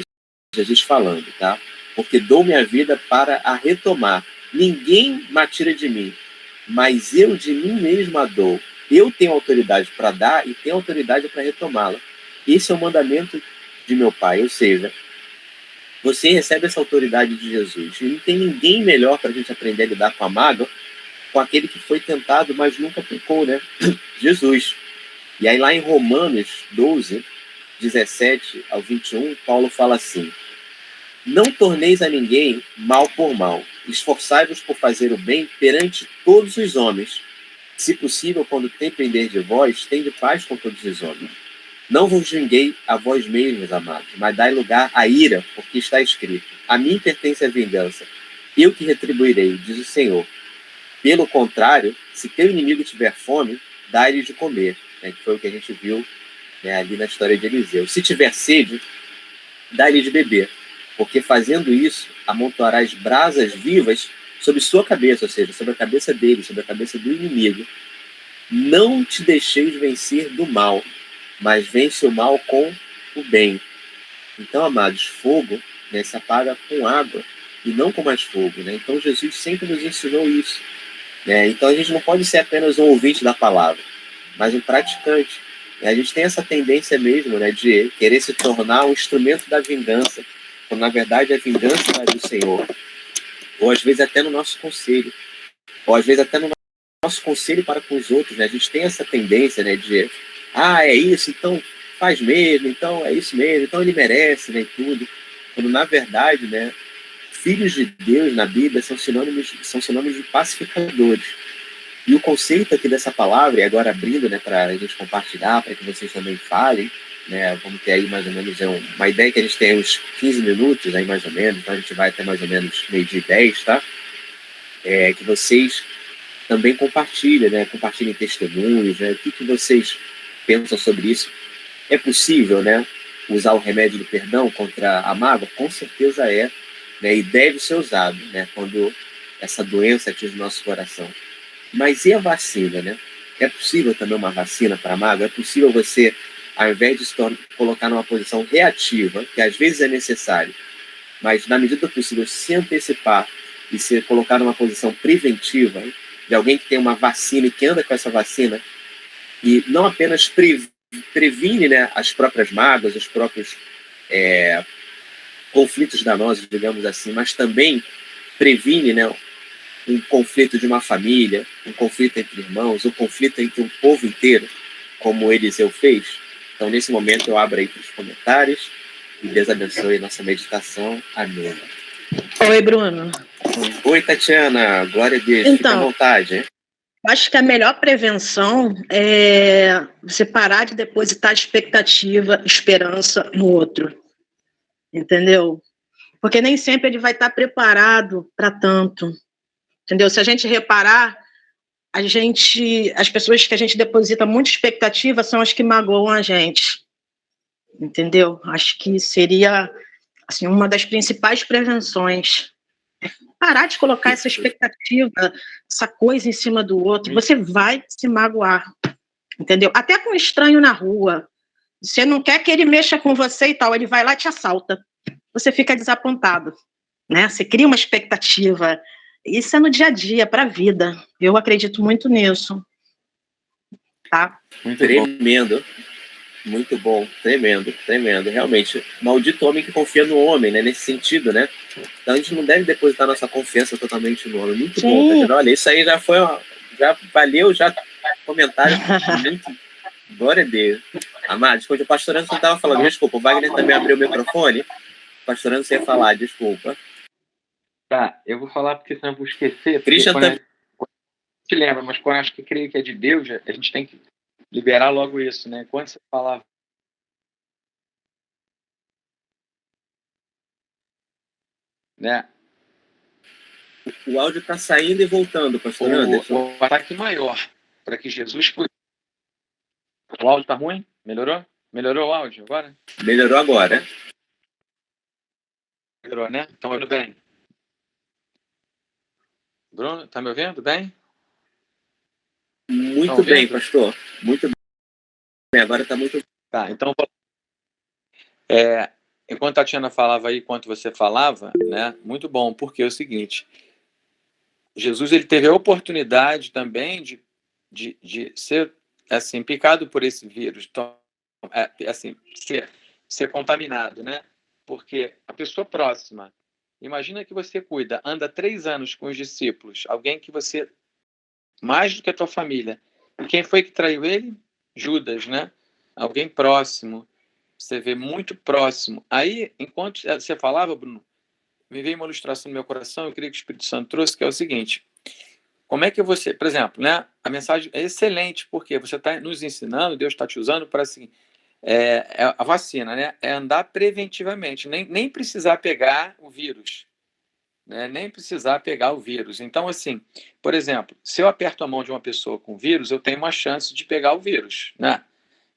Jesus falando, tá? Porque dou minha vida para a retomar. Ninguém me tira de mim, mas eu de mim mesmo a dou. Eu tenho autoridade para dar e tenho autoridade para retomá-la. Esse é o mandamento de meu Pai, ou seja, você recebe essa autoridade de Jesus. E não tem ninguém melhor para a gente aprender a lidar com a mágoa, com aquele que foi tentado, mas nunca pecou, né? Jesus. E aí lá em Romanos 12:17-21, Paulo fala assim: não torneis a ninguém mal por mal. Esforçai-vos por fazer o bem perante todos os homens. Se possível, quando depender de vós, tende paz com todos os homens. Não vos vinguei a vós mesmos, amados, mas dai lugar à ira, porque está escrito: a mim pertence a vingança. Eu que retribuirei, diz o Senhor. Pelo contrário, se teu inimigo tiver fome, dai-lhe de comer, né, que foi o que a gente viu, né, ali na história de Eliseu. Se tiver sede, dai-lhe de beber, porque fazendo isso, amontoarás brasas vivas sobre sua cabeça, ou seja, sobre a cabeça dele, sobre a cabeça do inimigo. Não te deixeis vencer do mal, mas vence o mal com o bem. Então, amados, fogo, né, se apaga com água e não com mais fogo, né? Então Jesus sempre nos ensinou isso, né? Então a gente não pode ser apenas um ouvinte da palavra, mas um praticante. A gente tem essa tendência mesmo, né, de querer se tornar um instrumento da vingança, quando na verdade a vingança é do Senhor. Ou às vezes até no nosso conselho, ou às vezes até no nosso conselho para com os outros, né? A gente tem essa tendência, né, de é isso, então faz mesmo, então é isso mesmo, então ele merece, né, e tudo. Quando na verdade, né, filhos de Deus na Bíblia são sinônimos de pacificadores. E o conceito aqui dessa palavra, e agora abrindo, né, para a gente compartilhar, para que vocês também falem, né, vamos ter aí mais ou menos uma ideia que a gente tem uns 15 minutos, aí mais ou menos, então a gente vai até mais ou menos 12:10, tá? Que vocês também compartilhem, né, compartilhem testemunhos, né, o que vocês pensam sobre isso. É possível, né, usar o remédio do perdão contra a mágoa? Com certeza é, né, e deve ser usado, né, quando essa doença atinge o nosso coração. Mas e a vacina, né? É possível também uma vacina para a mágoa? É possível você, ao invés de se colocar numa posição reativa, que às vezes é necessário, mas na medida do possível se antecipar e se colocar numa posição preventiva, de alguém que tem uma vacina e que anda com essa vacina, e não apenas previne, né, as próprias mágoas, os próprios conflitos danosos, digamos assim, mas também previne, né, um conflito de uma família, um conflito entre irmãos, um conflito entre um povo inteiro, como Eliseu fez. Então, nesse momento, eu abro aí para os comentários e Deus abençoe a nossa meditação. Amém. Oi, Bruno. Oi, Tatiana. Glória a Deus. Fique à vontade, hein? Acho que a melhor prevenção é você parar de depositar expectativa, esperança no outro. Entendeu? Porque nem sempre ele vai estar preparado para tanto. Entendeu? Se a gente reparar, as pessoas que a gente deposita muita expectativa são as que magoam a gente. Entendeu? Acho que seria assim, uma das principais prevenções. Parar de colocar essa expectativa, essa coisa em cima do outro. Você vai se magoar. Entendeu? Até com um estranho na rua. Você não quer que ele mexa com você e tal, ele vai lá e te assalta. Você fica desapontado, né? Você cria uma expectativa. Isso é no dia a dia, para a vida. Eu acredito muito nisso. Tá? Muito tremendo. Bom. Muito bom. Tremendo, tremendo. Realmente, maldito homem que confia no homem, né? Nesse sentido, né? Então a gente não deve depositar nossa confiança totalmente no homem. Muito bom, Tatiana. Olha, isso aí já foi, já valeu, já comentário muito. Glória a Deus. Amados, quando o pastorando você estava falando, desculpa, o Wagner também abriu o microfone. Pastorando você ia falar, desculpa. Tá, eu vou falar porque senão eu vou esquecer. Christian também. Te lembra, mas quando eu acho que creio que é de Deus, a gente tem que liberar logo isso, né? Quando você falava. Né? O áudio está saindo e voltando, pastor Anderson. O ataque maior para que Jesus. O áudio está ruim? Melhorou? Melhorou o áudio agora? Melhorou agora. Melhorou, né? Estão ouvindo bem? Bruno, tá me ouvindo bem? Muito bem, pastor. Muito bem. Agora está muito. Tá, então. Enquanto a Tatiana falava aí, enquanto você falava, né? Muito bom, porque é o seguinte: Jesus ele teve a oportunidade também de ser assim picado por esse vírus, então, assim ser contaminado, né? Porque a pessoa próxima, imagina que você cuida, anda 3 anos com os discípulos, alguém que você mais do que a tua família. E quem foi que traiu ele? Judas, né? Alguém próximo. Você vê muito próximo. Aí, enquanto você falava, Bruno, me veio uma ilustração no meu coração, eu creio que o Espírito Santo trouxe, que é o seguinte: como é que você, por exemplo, né? A mensagem é excelente, porque você está nos ensinando, Deus está te usando para assim, a vacina, né? É andar preventivamente, nem precisar pegar o vírus. Né? Nem precisar pegar o vírus. Então, assim, por exemplo, se eu aperto a mão de uma pessoa com vírus, eu tenho uma chance de pegar o vírus, né?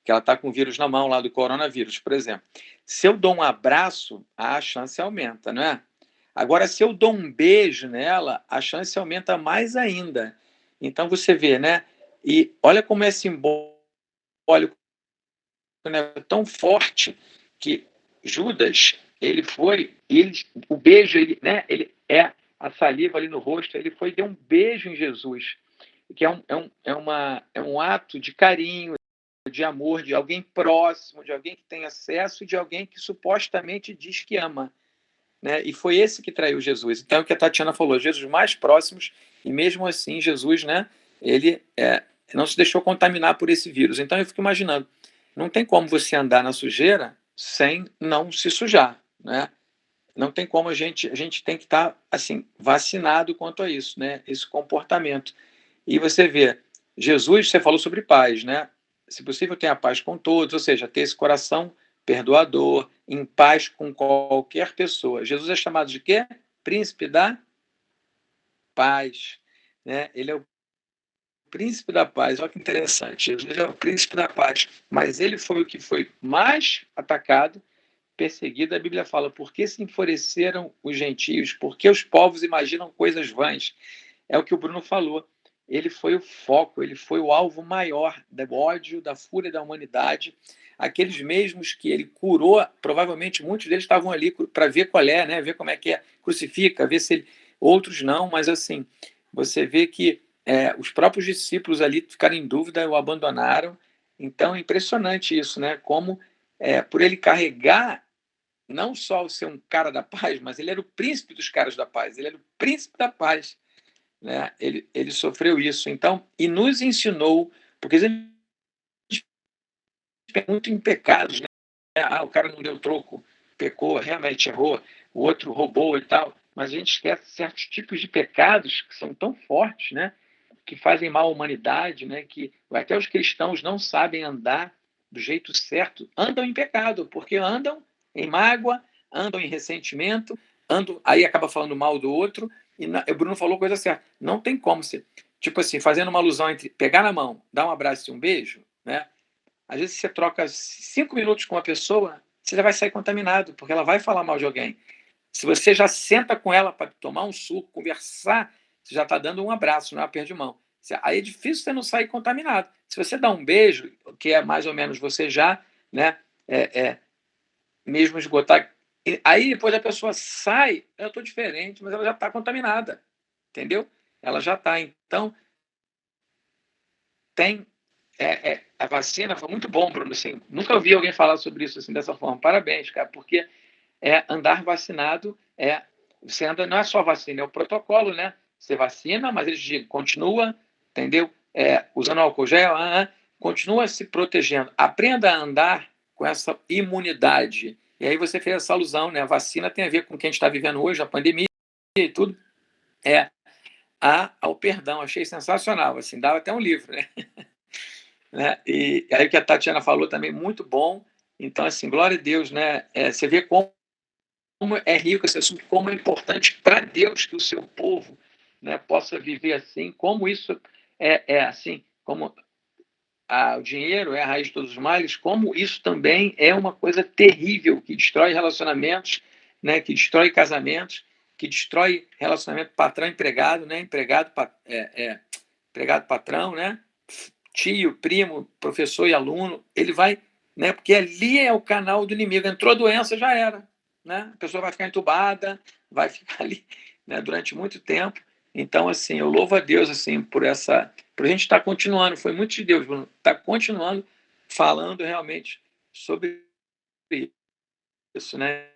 Que ela está com o vírus na mão lá do coronavírus, por exemplo. Se eu dou um abraço, a chance aumenta, não é? Agora, se eu dou um beijo nela, a chance aumenta mais ainda. Então, você vê, né? E olha como é simbólico, né? Tão forte que Judas, o beijo, né? Ele é a saliva ali no rosto, ele foi e deu um beijo em Jesus, que é um ato de carinho, de amor, de alguém próximo, de alguém que tem acesso e de alguém que supostamente diz que ama. Né? E foi esse que traiu Jesus. Então, é o que a Tatiana falou, Jesus mais próximos, e mesmo assim, Jesus, né, ele não se deixou contaminar por esse vírus. Então, eu fico imaginando, não tem como você andar na sujeira sem não se sujar, né? Não tem como a gente tem que estar assim, vacinado quanto a isso, né? Esse comportamento. E você vê, Jesus, você falou sobre paz, né? Se possível, tenha paz com todos, ou seja, ter esse coração perdoador, em paz com qualquer pessoa. Jesus é chamado de quê? Príncipe da paz. Né? Ele é o príncipe da paz. Olha que interessante. Jesus é o príncipe da paz. Mas ele foi o que foi mais atacado, perseguido. A Bíblia fala, por que se enfureceram os gentios? Por que os povos imaginam coisas vãs? É o que o Bruno falou. Ele foi o foco, ele foi o alvo maior do ódio, da fúria da humanidade. Aqueles mesmos que ele curou, provavelmente muitos deles estavam ali para ver qual é, né? Ver como é que é, crucifica, ver se ele... Outros não, mas assim, você vê que os próprios discípulos ali ficaram em dúvida, o abandonaram. Então é impressionante isso, né? Como por ele carregar não só ser um cara da paz, mas ele era o príncipe dos caras da paz, ele era o príncipe da paz. Né? Ele sofreu isso. Então, e nos ensinou, porque a gente muito em pecados, né? O cara não deu troco, pecou, realmente errou, o outro roubou e tal, mas a gente esquece certos tipos de pecados que são tão fortes, né? Que fazem mal à humanidade, né? Que até os cristãos não sabem andar do jeito certo, andam em pecado, porque andam em mágoa, andam em ressentimento, andam, aí acaba falando mal do outro, e o Bruno falou coisa certa, não tem como ser, tipo assim, fazendo uma alusão entre pegar na mão, dar um abraço e um beijo, né? Às vezes você troca 5 minutos com uma pessoa, você já vai sair contaminado, porque ela vai falar mal de alguém. Se você já senta com ela para tomar um suco, conversar, você já está dando um abraço, não é um aperto de mão. Aí é difícil você não sair contaminado. Se você dá um beijo, que é mais ou menos você já, né, mesmo esgotar, aí depois a pessoa sai, eu estou diferente, mas ela já está contaminada, entendeu? Ela já está. Então, tem a vacina foi muito bom, Bruno. Assim, nunca ouvi alguém falar sobre isso assim, dessa forma. Parabéns, cara, porque andar vacinado você anda, não é só vacina, é o protocolo, né? Você vacina, mas eles continua, entendeu? Usando álcool gel, continua se protegendo. Aprenda a andar com essa imunidade. E aí você fez essa alusão, né? A vacina tem a ver com o que a gente está vivendo hoje, a pandemia e tudo. Ao perdão, achei sensacional. Assim, dava até um livro, né? Né? E aí o que a Tatiana falou também, muito bom. Então, assim, glória a Deus, né? Você vê como é rico esse assunto, como é importante para Deus que o seu povo, né, possa viver assim, como isso assim, como o dinheiro é a raiz de todos os males, como isso também é uma coisa terrível, que destrói relacionamentos, né, que destrói casamentos, que destrói relacionamento patrão-empregado, né, empregado-patrão, né, tio, primo, professor e aluno, ele vai, né, porque ali é o canal do inimigo, entrou a doença, já era. Né? A pessoa vai ficar entubada, vai ficar ali, né, durante muito tempo. Então, assim, eu louvo a Deus assim, por a gente estar continuando, foi muito de Deus, Bruno, estar continuando falando realmente sobre isso, né?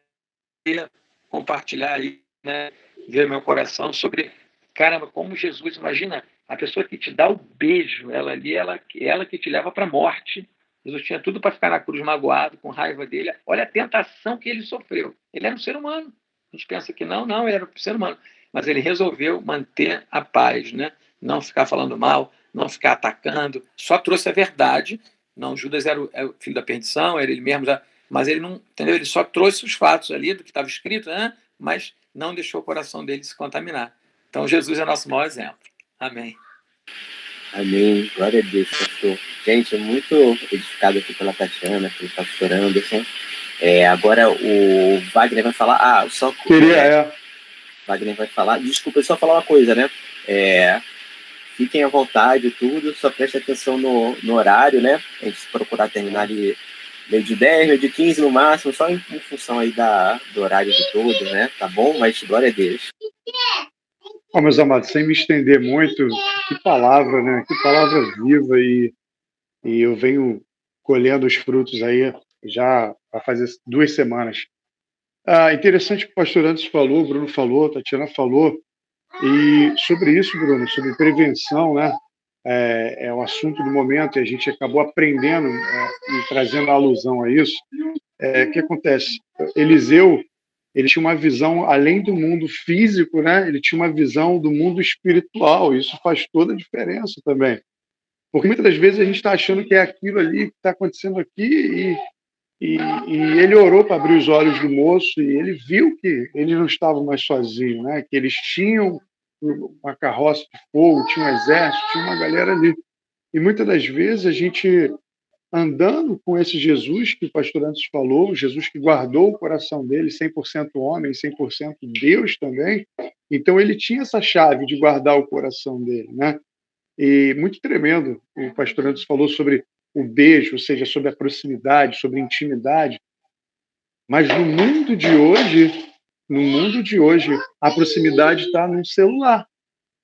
E compartilhar aí, né, ver meu coração sobre, caramba, como Jesus, imagina, a pessoa que te dá o beijo, ela ali, ela que te leva para a morte. Jesus tinha tudo para ficar na cruz magoado, com raiva dele. Olha a tentação que ele sofreu. Ele era um ser humano. A gente pensa que não, ele era um ser humano. Mas ele resolveu manter a paz, né? Não ficar falando mal, não ficar atacando. Só trouxe a verdade. Não, Judas era o filho da perdição, era ele mesmo já. Mas ele não, entendeu? Ele só trouxe os fatos ali do que estava escrito, né? Mas não deixou o coração dele se contaminar. Então, Jesus é nosso maior exemplo. Amém. Amém. Glória a Deus, pastor. Gente, muito edificado aqui pela Tatiana, pelo pastor Anderson. Agora o Wagner vai falar. Só Wagner vai falar. Desculpa, só falar uma coisa, né? Fiquem à vontade, tudo. Só preste atenção no horário, né? A gente procurar terminar ali meio de 10, meio de 15 no máximo, só em função aí do horário de todos, né? Tá bom? Mas glória a Deus. Meus amados, sem me estender muito, que palavra, né? Que palavra viva, e eu venho colhendo os frutos aí já vai fazer 2 semanas. Interessante que o pastor Anderson falou, o Bruno falou, a Tatiana falou, e sobre isso, Bruno, sobre prevenção, né? É um assunto do momento, e a gente acabou aprendendo e trazendo a alusão a isso. O que acontece? Eliseu, ele tinha uma visão além do mundo físico, né? Ele tinha uma visão do mundo espiritual. Isso faz toda a diferença também. Porque muitas das vezes a gente está achando que é aquilo ali que está acontecendo aqui, e ele orou para abrir os olhos do moço, e ele viu que ele não estava mais sozinho, né? Que eles tinham uma carroça de fogo, tinha um exército, tinha uma galera ali. E muitas das vezes a gente, andando com esse Jesus que o pastor antes falou, Jesus que guardou o coração dele, 100% homem, 100% Deus também, então ele tinha essa chave de guardar o coração dele, né? E muito tremendo, o pastor antes falou sobre o beijo, ou seja, sobre a proximidade, sobre a intimidade, mas no mundo de hoje, a proximidade está no celular.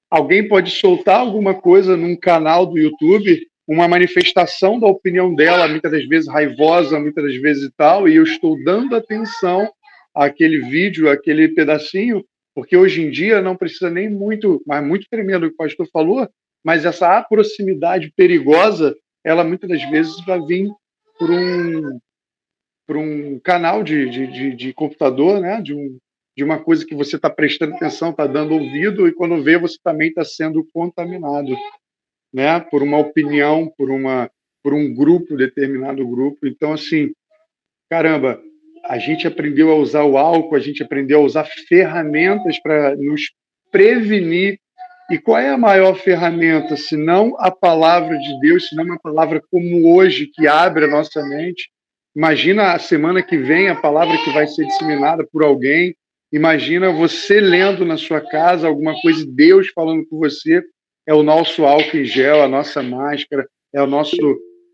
Alguém pode soltar alguma coisa num canal do YouTube, uma manifestação da opinião dela, muitas das vezes raivosa, muitas das vezes e tal, e eu estou dando atenção àquele vídeo, àquele pedacinho, porque hoje em dia não precisa nem muito, mas muito tremendo o que o pastor falou, mas essa proximidade perigosa, ela muitas das vezes vai vir por um canal de computador, né? De uma coisa que você está prestando atenção, está dando ouvido, e quando vê, você também está sendo contaminado, né? Por uma opinião, por um grupo, determinado grupo. Então, assim, caramba, a gente aprendeu a usar o álcool, a gente aprendeu a usar ferramentas para nos prevenir. E qual é a maior ferramenta, se não a palavra de Deus, se não uma palavra como hoje, que abre a nossa mente? Imagina a semana que vem a palavra que vai ser disseminada por alguém. Imagina você lendo na sua casa alguma coisa e Deus falando com você. É o nosso álcool em gel, a nossa máscara, é o nosso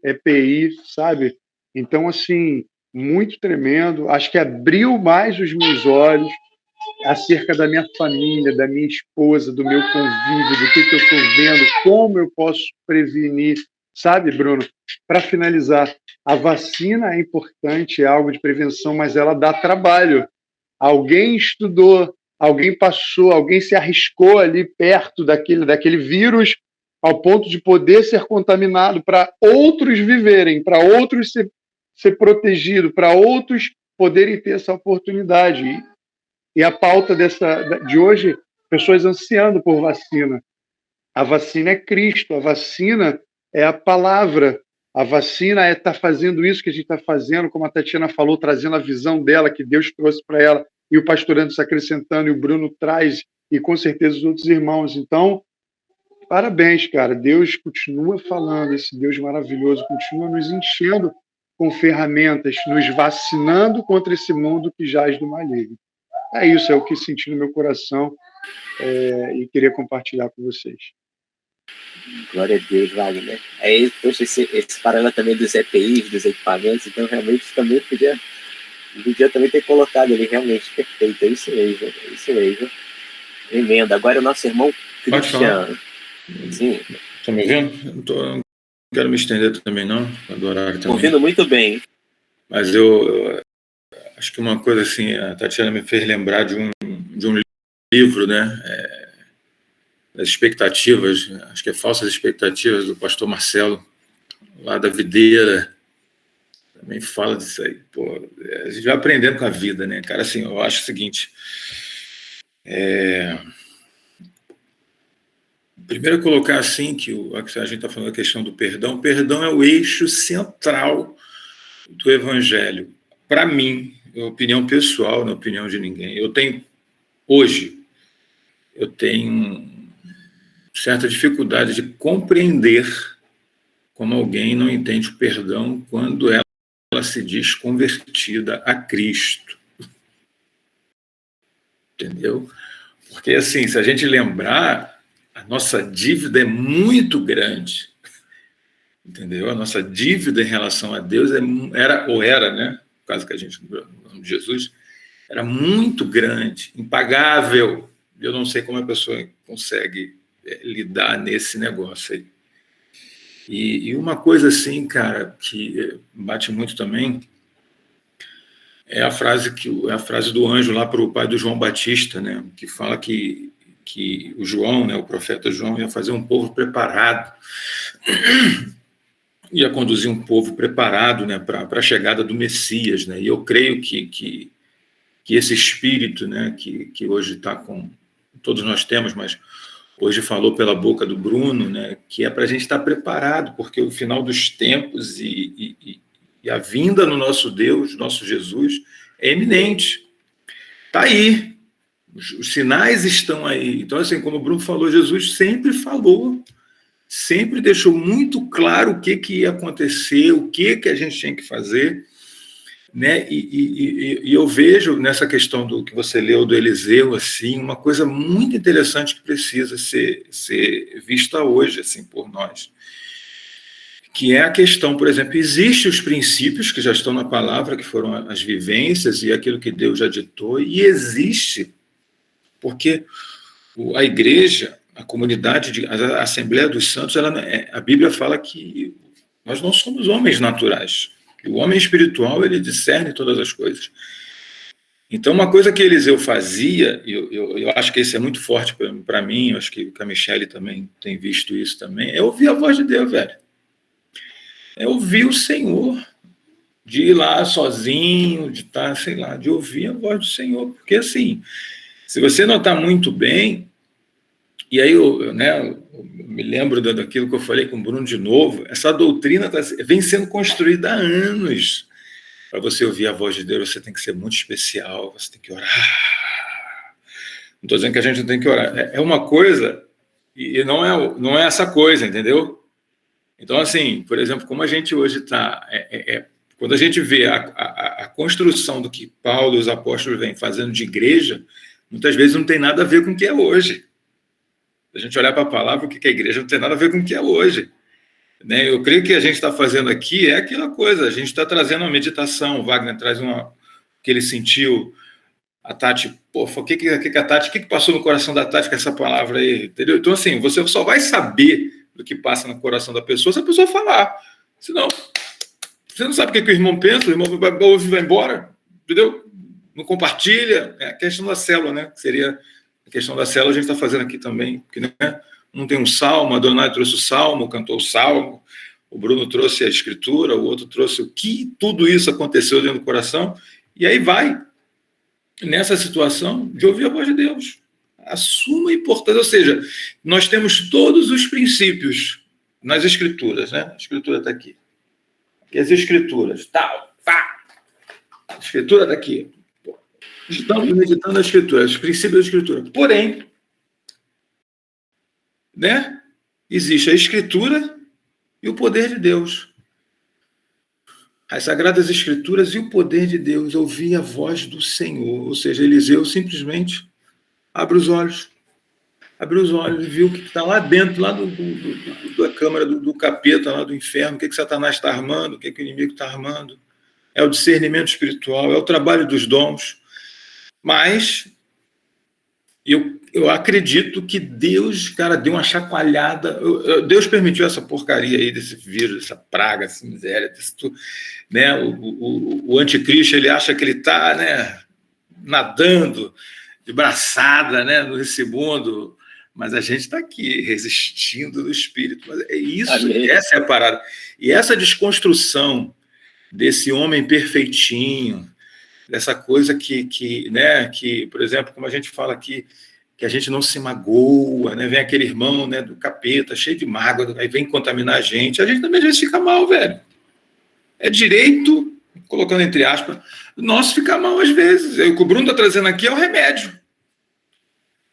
EPI, sabe? Então, assim, muito tremendo. Acho que abriu mais os meus olhos acerca da minha família, da minha esposa, do meu convívio, do que eu estou vendo, como eu posso prevenir. Sabe, Bruno? Para finalizar, a vacina é importante, é algo de prevenção, mas ela dá trabalho. Alguém estudou, alguém passou, alguém se arriscou ali perto daquele vírus ao ponto de poder ser contaminado para outros viverem, para outros ser protegidos, para outros poderem ter essa oportunidade. E a pauta de hoje, pessoas ansiando por vacina. A vacina é Cristo, a vacina é a palavra, a vacina é estar fazendo isso que a gente está fazendo, como a Tatiana falou, trazendo a visão dela, que Deus trouxe para ela, e o pastorando se acrescentando, e o Bruno traz, e com certeza os outros irmãos. Então, parabéns, cara. Deus continua falando, esse Deus maravilhoso, continua nos enchendo com ferramentas, nos vacinando contra esse mundo que jaz do maligno. É isso, é o que senti no meu coração e queria compartilhar com vocês. Glória a Deus, Wagner. Poxa, esse paralelo também dos EPIs, dos equipamentos, então realmente também podia também ter colocado ali, realmente, perfeito, é isso mesmo. Tremendo. Agora o nosso irmão Cristiano. Sim. Estão me ouvindo? Não quero me estender também, não, do horário também. Ouvindo muito bem. Mas eu acho que uma coisa assim, a Tatiana me fez lembrar de um livro, né? Das expectativas, acho que é Falsas Expectativas, do pastor Marcelo, lá da Videira. Também fala disso aí. Pô, a gente vai aprendendo com a vida, né, cara? Assim, eu acho o seguinte. Primeiro, colocar assim, que a gente está falando da questão do perdão. O perdão é o eixo central do Evangelho. Para mim, é opinião pessoal, não é opinião de ninguém. Hoje, eu tenho certa dificuldade de compreender como alguém não entende o perdão quando ela se diz convertida a Cristo. Entendeu? Porque, assim, se a gente lembrar, a nossa dívida é muito grande. Entendeu? A nossa dívida em relação a Deus era, né? No caso que a gente, no nome de Jesus, era muito grande, impagável. Eu não sei como a pessoa consegue lidar nesse negócio aí. E uma coisa assim, cara, que bate muito também, é a frase do anjo lá para o pai do João Batista, né? Que fala que o João, né, o profeta João, ia fazer um povo preparado, ia conduzir um povo preparado, né, para a chegada do Messias, né? E eu creio que esse espírito, né, que hoje está com... Todos nós temos, mas hoje falou pela boca do Bruno, né, que é para a gente estar preparado, porque o final dos tempos e a vinda no nosso Deus, nosso Jesus, é iminente. Está aí. Os sinais estão aí. Então, assim, como o Bruno falou, Jesus sempre falou, sempre deixou muito claro o que ia acontecer, o que a gente tinha que fazer, né? E eu vejo nessa questão do que você leu do Eliseu, assim, uma coisa muito interessante que precisa ser vista hoje, assim, por nós, que é a questão, por exemplo, existem os princípios que já estão na palavra, que foram as vivências e aquilo que Deus já ditou, e existe, porque a igreja, a comunidade, a Assembleia dos Santos, a Bíblia fala que nós não somos homens naturais. O homem espiritual, ele discerne todas as coisas. Então, uma coisa que Eliseu fazia, eu acho que isso é muito forte para mim, eu acho que a Michele também tem visto isso também, é ouvir a voz de Deus, velho. É ouvir o Senhor. de ir lá sozinho, de estar, sei lá, de ouvir a voz do Senhor. Porque, assim, se você não está muito bem, e aí eu me lembro daquilo que eu falei com o Bruno de novo, essa doutrina vem sendo construída há anos. Para você ouvir a voz de Deus, você tem que ser muito especial, você tem que orar. Não estou dizendo que a gente não tem que orar. É uma coisa, e não é essa coisa, entendeu? Então, assim, por exemplo, como a gente hoje está... quando a gente vê a construção do que Paulo e os apóstolos vêm fazendo de igreja, muitas vezes não tem nada a ver com o que é hoje. Se a gente olhar para a palavra, o que é igreja não tem nada a ver com o que é hoje. Né? Eu creio que a gente está fazendo aqui é aquela coisa, a gente está trazendo uma meditação, o Wagner traz que ele sentiu, a Tati, o que a Tati, o que passou no coração da Tati com essa palavra aí, entendeu? Então, assim, você só vai saber do que passa no coração da pessoa se a pessoa falar. Senão, você não sabe o que o irmão pensa, o irmão vai embora, entendeu? Não compartilha, é a questão da célula, né? Que seria a questão da célula, a gente está fazendo aqui também, porque, né? Um tem um salmo, a Donai trouxe o salmo, cantou o salmo, o Bruno trouxe a escritura, o outro trouxe o que tudo isso aconteceu dentro do coração, e aí vai, nessa situação, de ouvir a voz de Deus. A suma importância, ou seja, nós temos todos os princípios nas escrituras, né? A escritura está aqui. Aqui as escrituras, tal, pá. A escritura está aqui. Estamos meditando a escritura, os princípios da escritura. Porém, né? Existe a Escritura e o poder de Deus. As Sagradas Escrituras e o poder de Deus, ouvir a voz do Senhor. Ou seja, Eliseu simplesmente abre os olhos e viu o que está lá dentro, lá da câmara do capeta, lá do inferno, o que Satanás está armando, o que o inimigo está armando. É o discernimento espiritual, é o trabalho dos dons. Mas eu acredito que Deus, cara, deu uma chacoalhada. Deus permitiu essa porcaria aí desse vírus, essa praga, essa miséria, né? O anticristo, ele acha que ele está, né, nadando de braçada, né, nesse mundo, mas a gente está aqui resistindo do Espírito. Mas é isso, essa é a parada. E essa desconstrução desse homem perfeitinho, dessa coisa né, que, por exemplo, como a gente fala aqui, que a gente não se magoa, né? Vem aquele irmão, né, do capeta, cheio de mágoa, aí vem contaminar a gente também às vezes fica mal, velho. É direito, colocando entre aspas, nosso ficar mal às vezes. O que o Bruno está trazendo aqui é o remédio.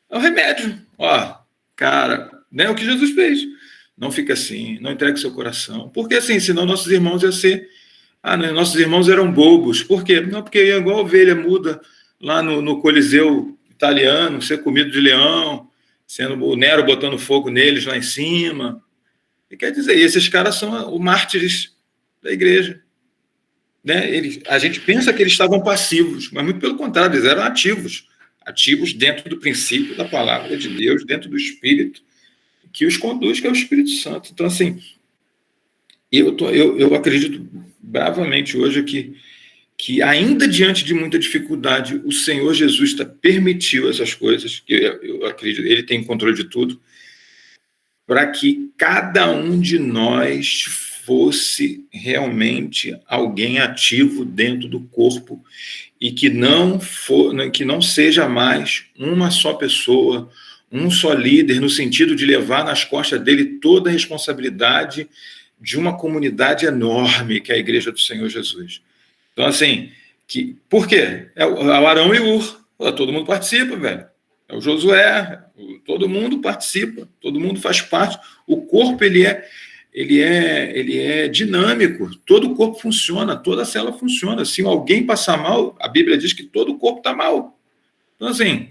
É o remédio. Ó, cara, né, é o que Jesus fez. Não fica assim, não entregue seu coração. Porque assim, senão nossos irmãos iam ser... né, nossos irmãos eram bobos. Por quê? Não, porque é igual a ovelha muda lá no Coliseu italiano, ser comido de leão, sendo o Nero botando fogo neles lá em cima. E quer dizer, esses caras são os mártires da igreja. Né? A gente pensa que eles estavam passivos, mas muito pelo contrário, eles eram ativos. Ativos dentro do princípio da palavra de Deus, dentro do Espírito, que os conduz, que é o Espírito Santo. Então, assim, eu acredito bravamente hoje que ainda diante de muita dificuldade, o Senhor Jesus permitiu essas coisas, que eu acredito, ele tem controle de tudo, para que cada um de nós fosse realmente alguém ativo dentro do corpo e que não seja mais uma só pessoa, um só líder, no sentido de levar nas costas dele toda a responsabilidade de uma comunidade enorme que é a Igreja do Senhor Jesus. Então, assim, por quê? É o Arão e o Ur. Todo mundo participa, velho. É o Josué, todo mundo participa, todo mundo faz parte. O corpo, ele é dinâmico, todo o corpo funciona, toda a célula funciona. Se alguém passar mal, a Bíblia diz que todo o corpo está mal. Então, assim,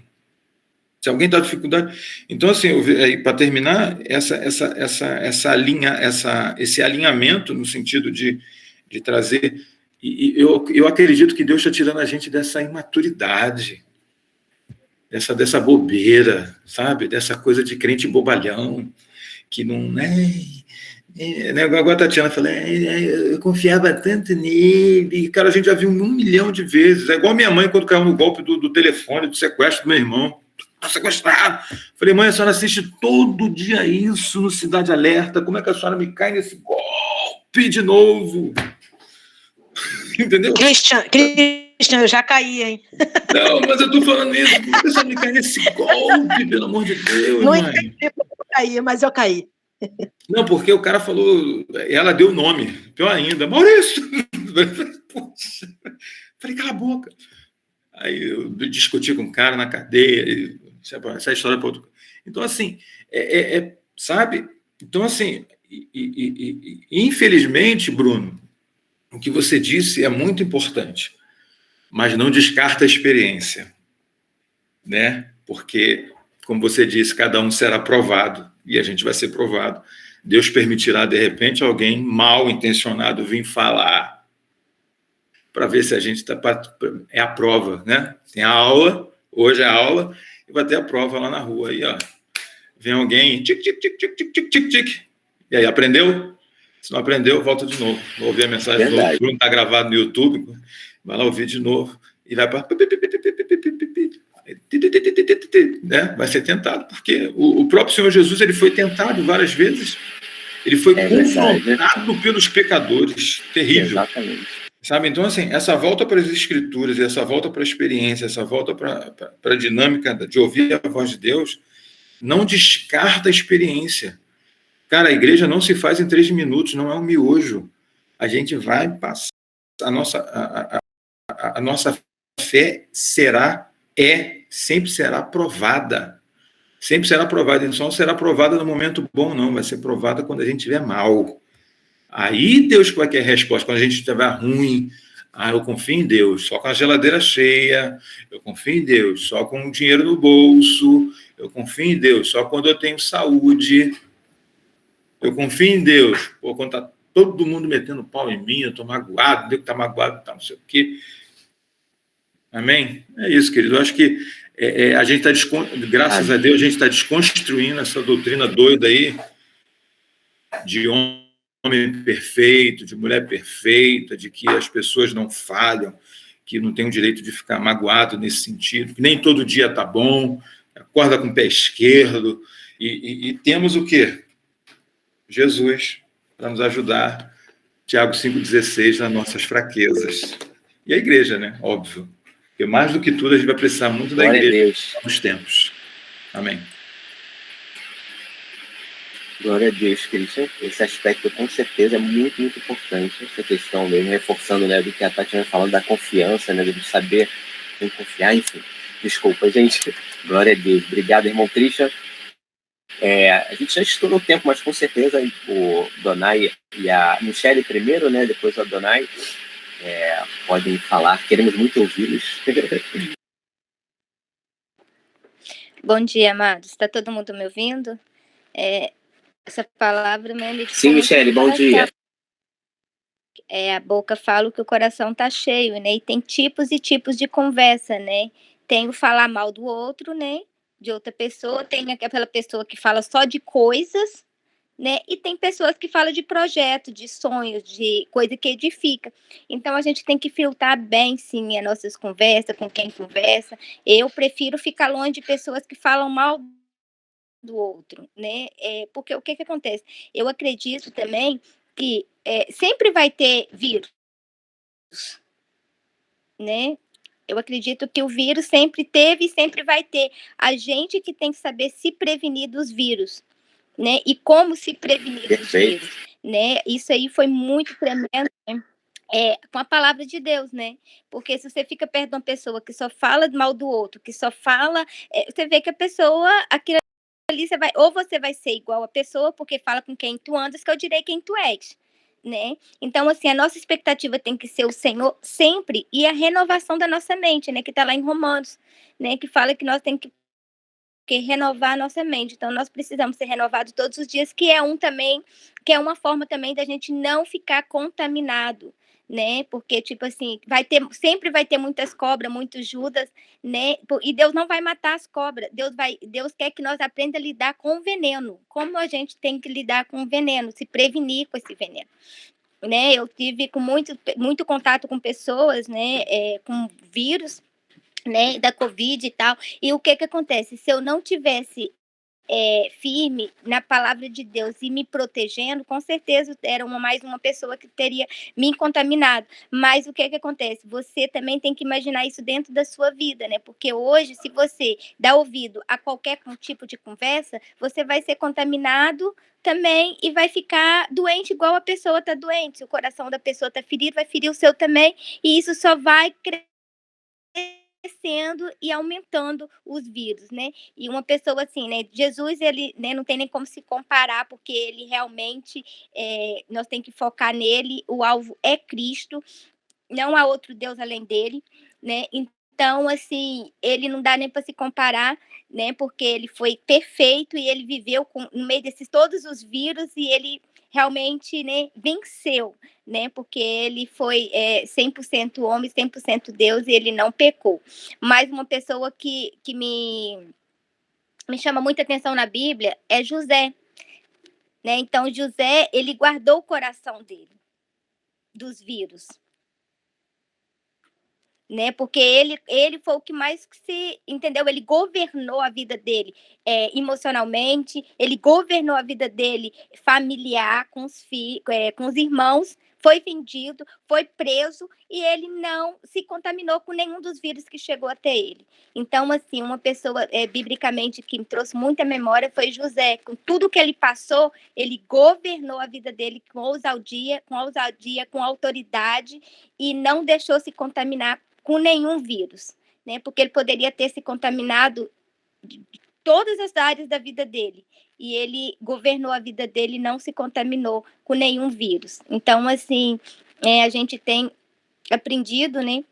se alguém está com dificuldade... Então, assim, para terminar, esse alinhamento no sentido de trazer... E eu acredito que Deus está tirando a gente dessa imaturidade, dessa bobeira, sabe? Dessa coisa de crente bobalhão, que não... Agora a Tatiana falou, eu confiava tanto nele. Cara, a gente já viu 1 milhão de vezes. É igual minha mãe quando caiu no golpe do telefone, do sequestro do meu irmão. Está sequestrado. Falei, mãe, a senhora assiste todo dia isso no Cidade Alerta. Como é que a senhora me cai nesse golpe de novo? Entendeu? Christian, eu já caí, hein? Não, mas eu tô falando isso, não precisa me cair nesse golpe, pelo amor de Deus, Não mãe. entendi como eu caí, mas eu caí. Não, porque o cara falou, ela deu o nome, pior ainda, Maurício. Poxa. Falei, cala a boca. Aí eu discuti com o cara na cadeia, essa história para outro. Então, assim, sabe? Então, assim, infelizmente, Bruno, o que você disse é muito importante, mas não descarta a experiência, né? Porque, como você disse, cada um será provado e a gente vai ser provado. Deus permitirá, de repente, alguém mal intencionado vir falar para ver se a gente está... É a prova, né? Tem a aula, hoje é a aula, e vai ter a prova lá na rua. Aí, ó, vem alguém, tic, tic, tic, tic, tic, tic, tic, tic. E aí, aprendeu? Se não aprendeu, volta de novo. Vou ouvir a mensagem de novo. O Bruno está gravado no YouTube, vai lá ouvir de novo e vai para... Né? Vai ser tentado, porque o próprio Senhor Jesus ele foi tentado várias vezes, ele foi confrontado pelos pecadores, terrível. Exatamente. Sabe? Então, assim, essa volta para as Escrituras, essa volta para a experiência, essa volta para a dinâmica de ouvir a voz de Deus, não descarta a experiência. Cara, a igreja não se faz em 3 minutos, não é um miojo. A gente vai passar, a nossa fé sempre será provada. Sempre será provada. Então, não será provada no momento bom, não. Vai ser provada quando a gente estiver mal. Aí Deus vai querer resposta. Quando a gente estiver ruim, eu confio em Deus. Só com a geladeira cheia. Eu confio em Deus. Só com o dinheiro no bolso. Eu confio em Deus. Só quando eu tenho saúde. Eu confio em Deus. Pô, quando está todo mundo metendo pau em mim, eu estou magoado, Deus está magoado, tá, não sei o quê. Amém? É isso, querido. Eu acho que a gente está, graças a Deus, a gente está desconstruindo essa doutrina doida aí de homem perfeito, de mulher perfeita, de que as pessoas não falham, que não tem o direito de ficar magoado nesse sentido, que nem todo dia está bom, acorda com o pé esquerdo, e temos o quê? Jesus, para nos ajudar, Tiago 5,16, nas nossas fraquezas. E a igreja, né? Óbvio. Porque mais do que tudo, a gente vai precisar muito da igreja nos tempos. Amém. Glória a Deus, Cristian. Esse aspecto, com certeza, é muito, muito importante. Essa questão mesmo, reforçando, né, do que a Tatiana falando da confiança, né, de saber em confiar, enfim. Desculpa, gente. Glória a Deus. Obrigado, irmão Cristian. A gente já estourou o tempo, mas com certeza o Donai e a Michele primeiro, né, depois a Donai, podem falar. Queremos muito ouvi-los. Bom dia, amados. Está todo mundo me ouvindo? Essa palavra me Sim, Michele, bom dia. A boca fala que o coração está cheio, né? E tem tipos e tipos de conversa, né? Tem o falar mal do outro, né? De outra pessoa, tem aquela pessoa que fala só de coisas, né? E tem pessoas que falam de projeto, de sonhos, de coisa que edifica. Então a gente tem que filtrar bem, sim, as nossas conversas, com quem conversa. Eu prefiro ficar longe de pessoas que falam mal do outro, né? Porque o que acontece? Eu acredito também que sempre vai ter vírus, né? Eu acredito que o vírus sempre teve e sempre vai ter. A gente que tem que saber se prevenir dos vírus, né? E como se prevenir dos vírus, né? Isso aí foi muito tremendo, né? Com a palavra de Deus, né? Porque se você fica perto de uma pessoa que só fala mal do outro, que só fala, você vê que a pessoa, aquilo ali, você vai ser igual a pessoa, porque fala com quem tu andas, que eu direi quem tu és, né? Então, assim, a nossa expectativa tem que ser o Senhor sempre e a renovação da nossa mente, né? Que está lá em Romanos, né? Que fala que nós temos que renovar a nossa mente. Então, nós precisamos ser renovados todos os dias, que é uma forma também da gente não ficar contaminado, né? Porque, tipo assim, sempre vai ter muitas cobras, muitos Judas, né? E Deus não vai matar as cobras. Deus quer que nós aprenda a lidar com o veneno. Como a gente tem que lidar com o veneno, se prevenir com esse veneno. Né? Eu tive com muito contato com pessoas, né? Com vírus, né, da Covid e tal, e o que acontece? Se eu não tivesse firme na palavra de Deus e me protegendo, com certeza era mais uma pessoa que teria me contaminado. Mas o que acontece? Você também tem que imaginar isso dentro da sua vida, né? Porque hoje, se você dá ouvido a qualquer tipo de conversa, você vai ser contaminado também e vai ficar doente igual a pessoa está doente. Se o coração da pessoa está ferido, vai ferir o seu também, e isso só vai crescendo e aumentando os vírus, né? E uma pessoa assim, né? Jesus, ele, né, não tem nem como se comparar, porque ele realmente, nós temos que focar nele, o alvo é Cristo, não há outro Deus além dele, né? Então, assim, ele não dá nem para se comparar, né? Porque ele foi perfeito e ele viveu no meio desses todos os vírus e ele realmente, né, venceu, né? Porque ele foi 100% homem, 100% Deus e ele não pecou. Mas uma pessoa que me chama muita atenção na Bíblia é José, né? Então, José, ele guardou o coração dele dos vírus, né? Porque ele foi o que mais se entendeu, ele governou a vida dele emocionalmente, ele governou a vida dele familiar, com os irmãos, foi vendido, foi preso e ele não se contaminou com nenhum dos vírus que chegou até ele. Então, assim, uma pessoa biblicamente que me trouxe muita memória foi José. Com tudo que ele passou, ele governou a vida dele com ousadia, com autoridade e não deixou se contaminar com nenhum vírus, né? Porque ele poderia ter se contaminado de todas as áreas da vida dele. E ele governou a vida dele e não se contaminou com nenhum vírus. Então, assim, a gente tem aprendido, né?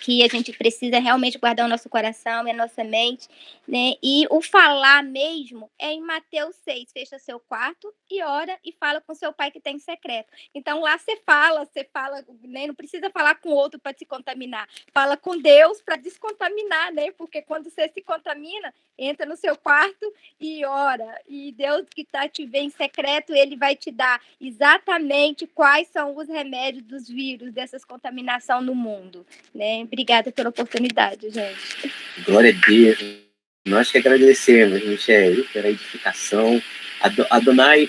Que a gente precisa realmente guardar o nosso coração e a nossa mente, né? E o falar mesmo é em Mateus 6, fecha seu quarto e ora e fala com seu pai que tem secreto. Então lá você fala, né? Não precisa falar com outro para se contaminar, fala com Deus para descontaminar, né? Porque quando você se contamina, entra no seu quarto e ora, e Deus que te vê em secreto, ele vai te dar exatamente quais são os remédios dos vírus, dessas contaminação no mundo, né? Obrigada pela oportunidade, gente. Glória a Deus. Nós que agradecemos, Michele, pela edificação. A Donai,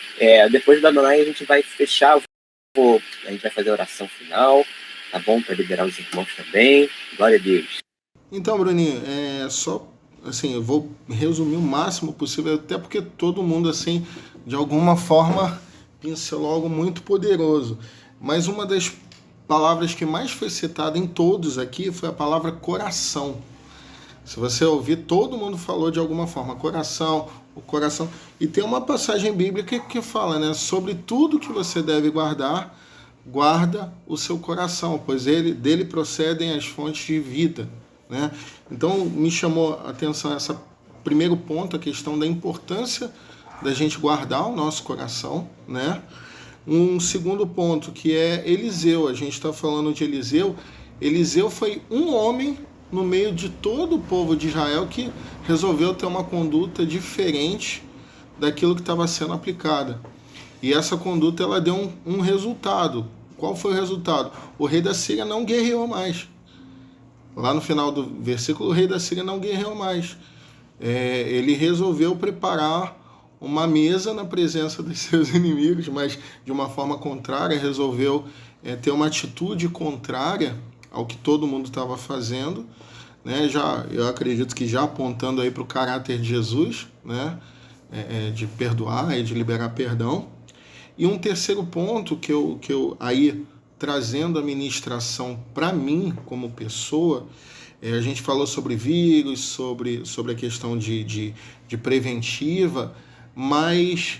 depois da Donai, a gente vai fechar, a gente vai fazer a oração final, tá bom? Para liberar os irmãos também. Glória a Deus. Então, Bruninho, só assim, eu vou resumir o máximo possível, até porque todo mundo, assim, de alguma forma, pincelou algo muito poderoso. Mas uma das palavras que mais foi citada em todos aqui foi a palavra coração. Se você ouvir, todo mundo falou de alguma forma, coração, o coração. E tem uma passagem bíblica que fala, né, sobre tudo que você deve guardar, guarda o seu coração, pois dele procedem as fontes de vida, né? Então, me chamou a atenção esse primeiro ponto, a questão da importância da gente guardar o nosso coração, né? Um segundo ponto, que é Eliseu. A gente está falando de Eliseu. Eliseu foi um homem no meio de todo o povo de Israel que resolveu ter uma conduta diferente daquilo que estava sendo aplicada. E essa conduta ela deu um resultado. Qual foi o resultado? O rei da Síria não guerreou mais. Lá no final do versículo, o rei da Síria não guerreou mais. Ele resolveu preparar uma mesa na presença dos seus inimigos, mas de uma forma contrária, resolveu ter uma atitude contrária ao que todo mundo estava fazendo, né? Eu acredito que já apontando aí para o caráter de Jesus, né? De perdoar e de liberar perdão. E um terceiro ponto que eu aí trazendo a ministração para mim como pessoa, a gente falou sobre vírus, sobre a questão de preventiva, mas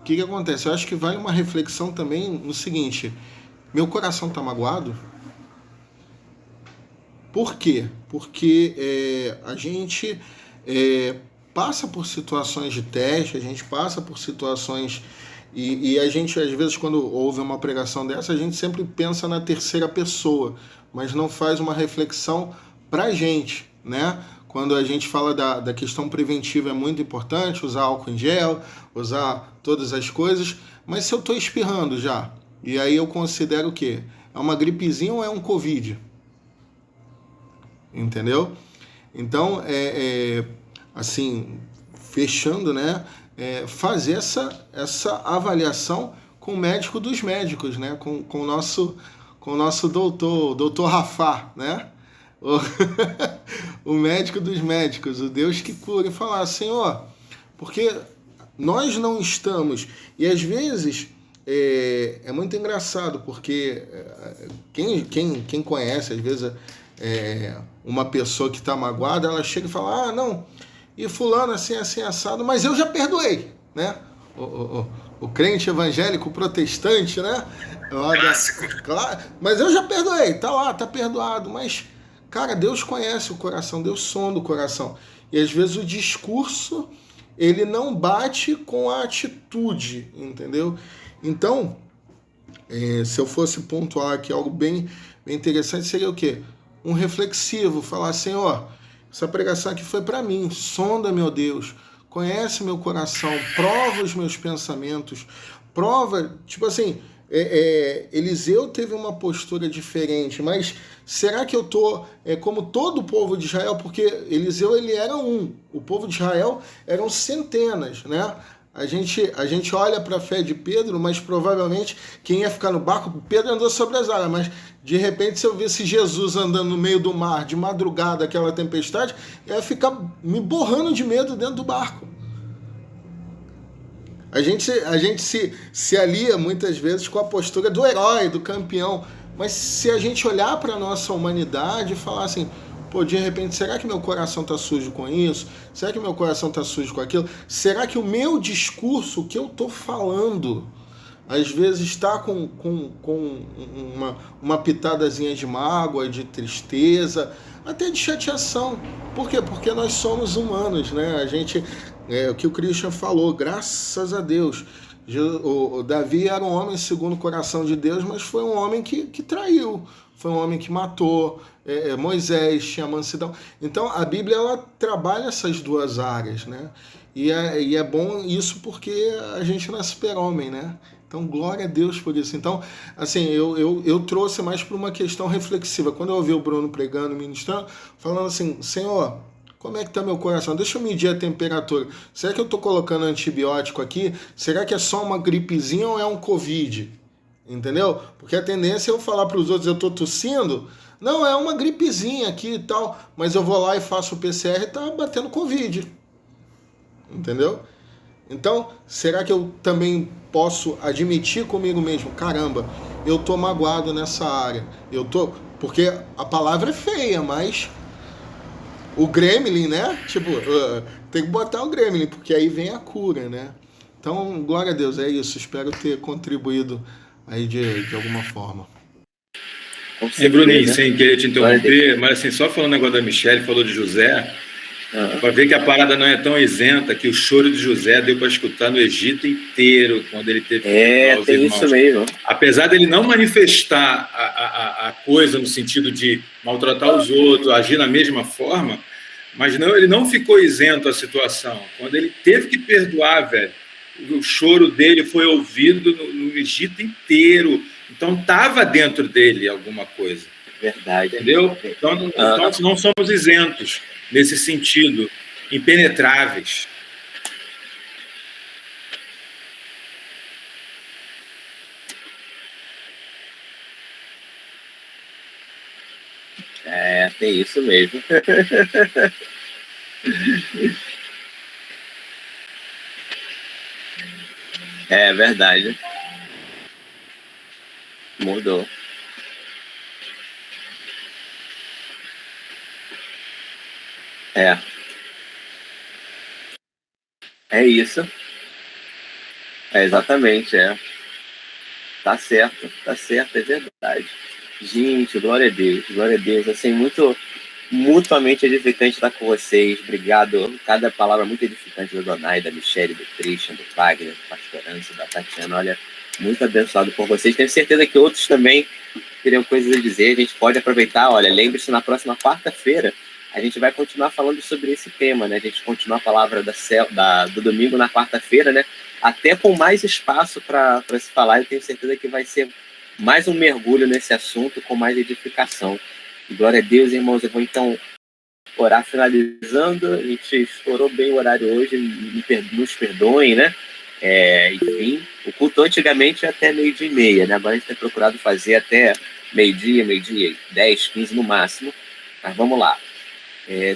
o que acontece? Eu acho que vale uma reflexão também no seguinte: meu coração está magoado? Por quê? Porque a gente passa por situações de teste, a gente passa por situações e a gente, às vezes, quando ouve uma pregação dessa, a gente sempre pensa na terceira pessoa, mas não faz uma reflexão para a gente, né? Quando a gente fala da questão preventiva, é muito importante usar álcool em gel, usar todas as coisas, mas se eu estou espirrando já, e aí eu considero o quê? É uma gripezinha ou é um Covid? Entendeu? Então, assim, fechando, né, fazer essa avaliação com o médico dos médicos, né, com o nosso doutor Rafá, né, o médico dos médicos, o Deus que cura, e falar, Senhor, porque nós não estamos, e às vezes é muito engraçado, porque quem conhece, às vezes, uma pessoa que está magoada, ela chega e fala, não, e fulano assim, assim, assado, mas eu já perdoei, né? O crente evangélico protestante, né? Claro, mas eu já perdoei, tá lá, tá perdoado, mas, cara, Deus conhece o coração, Deus sonda o coração, e às vezes o discurso, ele não bate com a atitude, entendeu? Então, se eu fosse pontuar aqui algo bem interessante, seria o quê? Um reflexivo, falar, Senhor, essa pregação aqui foi para mim, sonda, meu Deus, conhece meu coração, prova os meus pensamentos, prova, tipo assim, Eliseu teve uma postura diferente, mas será que eu tô como todo o povo de Israel? Porque Eliseu, ele era o povo de Israel eram centenas, né? A gente olha para a fé de Pedro, mas provavelmente quem ia ficar no barco, Pedro andou sobre as águas, mas de repente se eu visse Jesus andando no meio do mar, de madrugada, aquela tempestade, eu ia ficar me borrando de medo dentro do barco. A gente se alia muitas vezes com a postura do herói, do campeão, mas se a gente olhar para a nossa humanidade e falar assim, pô, de repente, será que meu coração está sujo com isso? Será que meu coração está sujo com aquilo? Será que o meu discurso, o que eu estou falando, às vezes está com uma pitadazinha de mágoa, de tristeza, até de chateação? Por quê? Porque nós somos humanos, né? A gente, o que o Christian falou, graças a Deus. O Davi era um homem segundo o coração de Deus, mas foi um homem que traiu, foi um homem que matou. Moisés tinha mansidão. Então a Bíblia, ela trabalha essas duas áreas, né? E é bom isso porque a gente não é super-homem, né? Então glória a Deus por isso. Então, assim, eu trouxe mais para uma questão reflexiva. Quando eu ouvi o Bruno pregando, ministrando, falando assim, Senhor, como é que está meu coração? Deixa eu medir a temperatura. Será que eu estou colocando antibiótico aqui? Será que é só uma gripezinha ou é um Covid? Entendeu? Porque a tendência é eu falar para os outros, eu estou tossindo, não, é uma gripezinha aqui e tal, mas eu vou lá e faço o PCR e tá batendo Covid. Entendeu? Então, será que eu também posso admitir comigo mesmo, caramba, eu tô magoado nessa área, porque a palavra é feia, mas o gremlin, né? Tipo, tem que botar o gremlin, porque aí vem a cura, né? Então, glória a Deus, é isso. Espero ter contribuído aí de alguma forma. Bruninho, sem querer te interromper, mas assim, só falando o negócio da Michelle, falou de José, para ver que a parada não é tão isenta, que o choro de José deu para escutar no Egito inteiro, quando ele teve que tem isso mesmo. Apesar dele não manifestar a coisa no sentido de maltratar os outros, agir na mesma forma, mas não, ele não ficou isento à situação. Quando ele teve que perdoar, velho, o choro dele foi ouvido no Egito inteiro. Então estava dentro dele alguma coisa. Verdade. Entendeu? Então nós não somos isentos nesse sentido, impenetráveis. Tem isso mesmo. É verdade. Mudou. É isso. Exatamente, Tá certo, é verdade. Gente, glória a Deus, assim, muito mutuamente edificante estar com vocês. Obrigado, cada palavra muito edificante da Donai, da Michelle, do Christian, do Wagner, do Pastor Anso, da Tatiana, olha, muito abençoado por vocês. Tenho certeza que outros também teriam coisas a dizer. A gente pode aproveitar, olha, lembre-se, na próxima quarta-feira a gente vai continuar falando sobre esse tema, né? A gente continua a palavra do domingo na quarta-feira, né? Até com mais espaço para se falar. Eu tenho certeza que vai ser mais um mergulho nesse assunto com mais edificação. E glória a Deus, irmãos. Eu vou então orar finalizando. A gente estourou bem o horário hoje, nos perdoem, né? Enfim, o culto antigamente até 12:30, né? Agora a gente tem procurado fazer até meio-dia, 10, 15 no máximo. Mas vamos lá.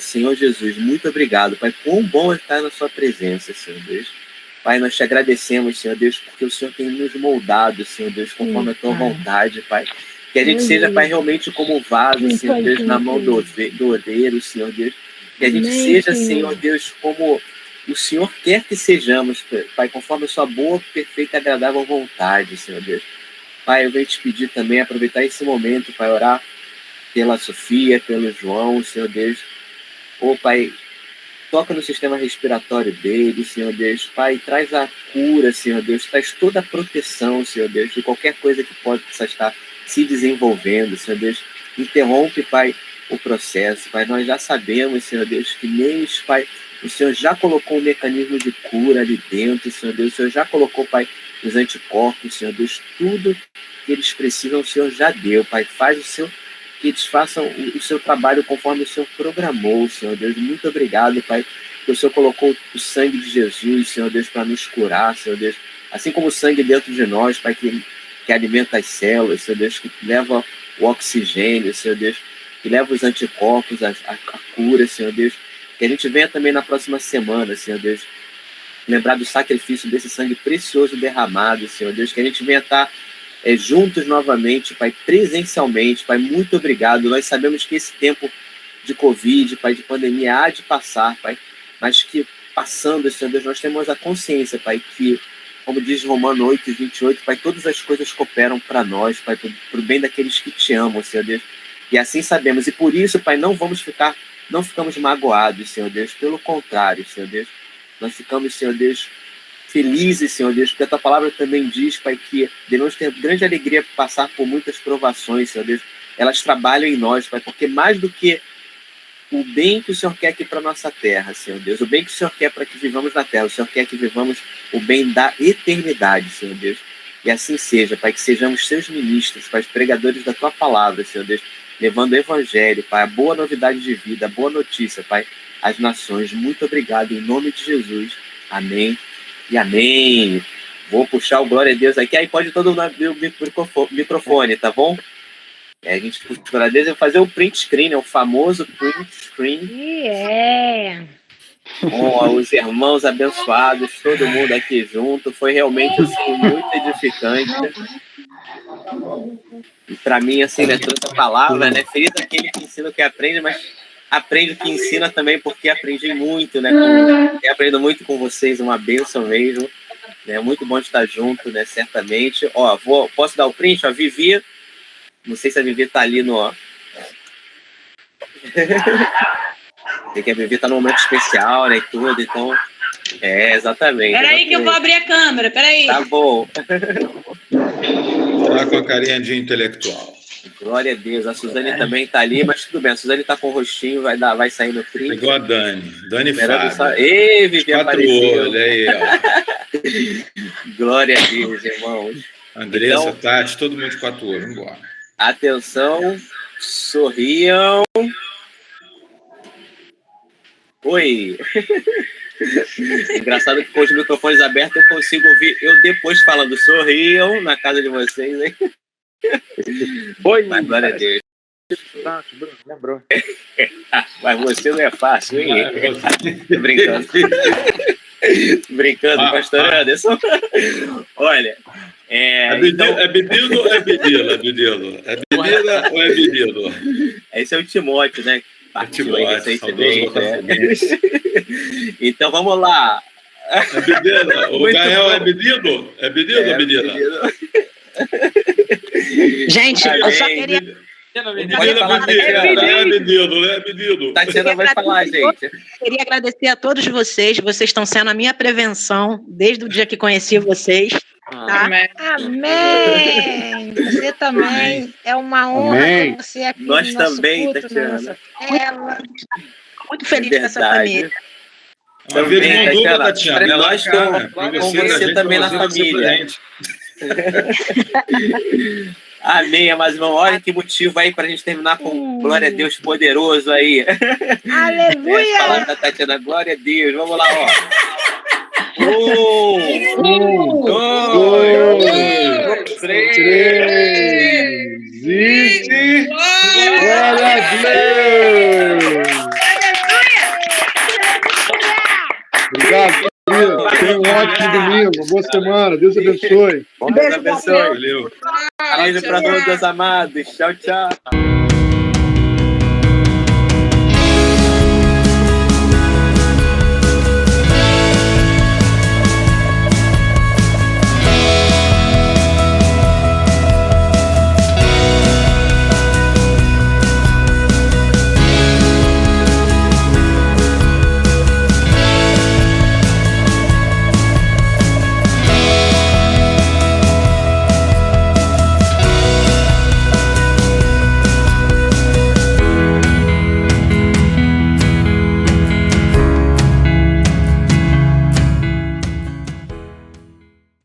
Senhor Jesus, muito obrigado, Pai. Quão bom é estar na sua presença, Senhor Deus. Pai, nós te agradecemos, Senhor Deus, porque o Senhor tem nos moldado, Senhor Deus, conforme a tua vontade, Pai. Que a gente seja, Pai, realmente como vaso, Senhor Deus, na mão do oleiro, Senhor Deus. Que a gente seja, Senhor Deus, como o Senhor quer que sejamos, Pai, conforme a sua boa, perfeita e agradável vontade, Senhor Deus. Pai, eu venho te pedir também, aproveitar esse momento, Pai, orar pela Sofia, pelo João, Senhor Deus. Pai, toca no sistema respiratório dele, Senhor Deus. Pai, traz a cura, Senhor Deus. Traz toda a proteção, Senhor Deus, de qualquer coisa que possa estar se desenvolvendo, Senhor Deus. Interrompe, Pai, o processo. Pai, nós já sabemos, Senhor Deus, que neles, Pai, o Senhor já colocou um mecanismo de cura ali dentro, Senhor Deus. O Senhor já colocou, Pai, os anticorpos, Senhor Deus. Tudo que eles precisam, o Senhor já deu, Pai. Que eles façam o seu trabalho conforme o Senhor programou, Senhor Deus. Muito obrigado, Pai, que o Senhor colocou o sangue de Jesus, Senhor Deus, para nos curar, Senhor Deus. Assim como o sangue dentro de nós, Pai, que alimenta as células, Senhor Deus, que leva o oxigênio, Senhor Deus, que leva os anticorpos, a cura, Senhor Deus. Que a gente venha também na próxima semana, Senhor Deus, lembrar do sacrifício desse sangue precioso derramado, Senhor Deus. Que a gente venha estar juntos novamente, Pai, presencialmente. Pai, muito obrigado. Nós sabemos que esse tempo de Covid, Pai, de pandemia há de passar, Pai, mas que passando, Senhor Deus, nós temos a consciência, Pai, que, como diz Romanos 8:28, Pai, todas as coisas cooperam para nós, Pai, para o bem daqueles que te amam, Senhor Deus. E assim sabemos. E por isso, Pai, não ficamos magoados, Senhor Deus. Pelo contrário, Senhor Deus, nós ficamos, Senhor Deus, felizes, Senhor Deus, porque a tua palavra também diz, Pai, que devemos ter grande alegria por passar por muitas provações, Senhor Deus. Elas trabalham em nós, Pai, porque mais do que o bem que o Senhor quer aqui para a nossa terra, Senhor Deus, o bem que o Senhor quer para que vivamos na terra, o Senhor quer que vivamos o bem da eternidade, Senhor Deus. E assim seja, Pai, que sejamos seus ministros, Pai, pregadores da tua palavra, Senhor Deus, levando o evangelho, Pai, a boa novidade de vida, a boa notícia, Pai, às nações. Muito obrigado, em nome de Jesus. Amém. E amém. Vou puxar o glória a Deus aqui. Aí pode todo mundo abrir o microfone, tá bom? A gente puxa o glória a Deus e vai fazer o print screen, o famoso print screen. Com os irmãos abençoados, todo mundo aqui junto. Foi realmente assim, muito edificante. E para mim, assim, né, trouxe a palavra, né? Feliz aquele que ensina o que aprende, mas aprende o que ensina também, porque aprendi muito, né? Aprendo muito com vocês, uma bênção mesmo. É muito bom estar junto, né? Certamente. Posso dar o print? A Vivi, não sei se a Vivi tá ali no... Tem que a Vivi tá num momento especial, né? E tudo, então... exatamente. Peraí que eu vou abrir a câmera, peraí. Tá bom. Tá com a carinha de intelectual. Glória a Deus. A Suzane também tá ali, mas tudo bem. A Suzane tá com o rostinho, vai sair no print. Igual a Dani. Dani Fábio. Ei, Vivi, apareceu. Olha aí, ó. Glória a Deus, irmãos. Andressa, então, Tati, todo mundo de 4 olhos. Vamos embora. Atenção. Sorriam. Oi. Engraçado que com os microfones abertos eu consigo ouvir eu depois falando sorriam na casa de vocês, hein? Oi, mas glória a Deus. Lembrou. Mas você não é fácil, hein? Brincando. Brincando, pastor Anderson. Olha. É bebido ou é bedila? É bedila ou é bedilo? Esse é o Timóteo, né? Partiu aí recentemente, né? Então vamos lá. É bedila. O Gael é bedido? É bedido ou bedila? Gente, eu só queria... Tatiana vai falar, gente. Queria agradecer a todos vocês. Vocês estão sendo a minha prevenção desde o dia que conheci vocês. Tá? Amém. Você também. É uma honra ter você aqui. Nós também, Tatiana. Muito feliz com essa família. Também, Tatiana. Nós estamos com você também na família. Amém, mas irmão, olha que motivo aí pra gente terminar com glória a Deus poderoso aí. Aleluia! Palavra da Tatiana, glória a Deus. Vamos lá, ó. 2, 3. Glória a Deus! Obrigado, querido. Tenha um ótimo domingo, uma boa semana. Deus abençoe. Deus abençoe. Valeu. Beijo para todos, amados. Tchau, tchau.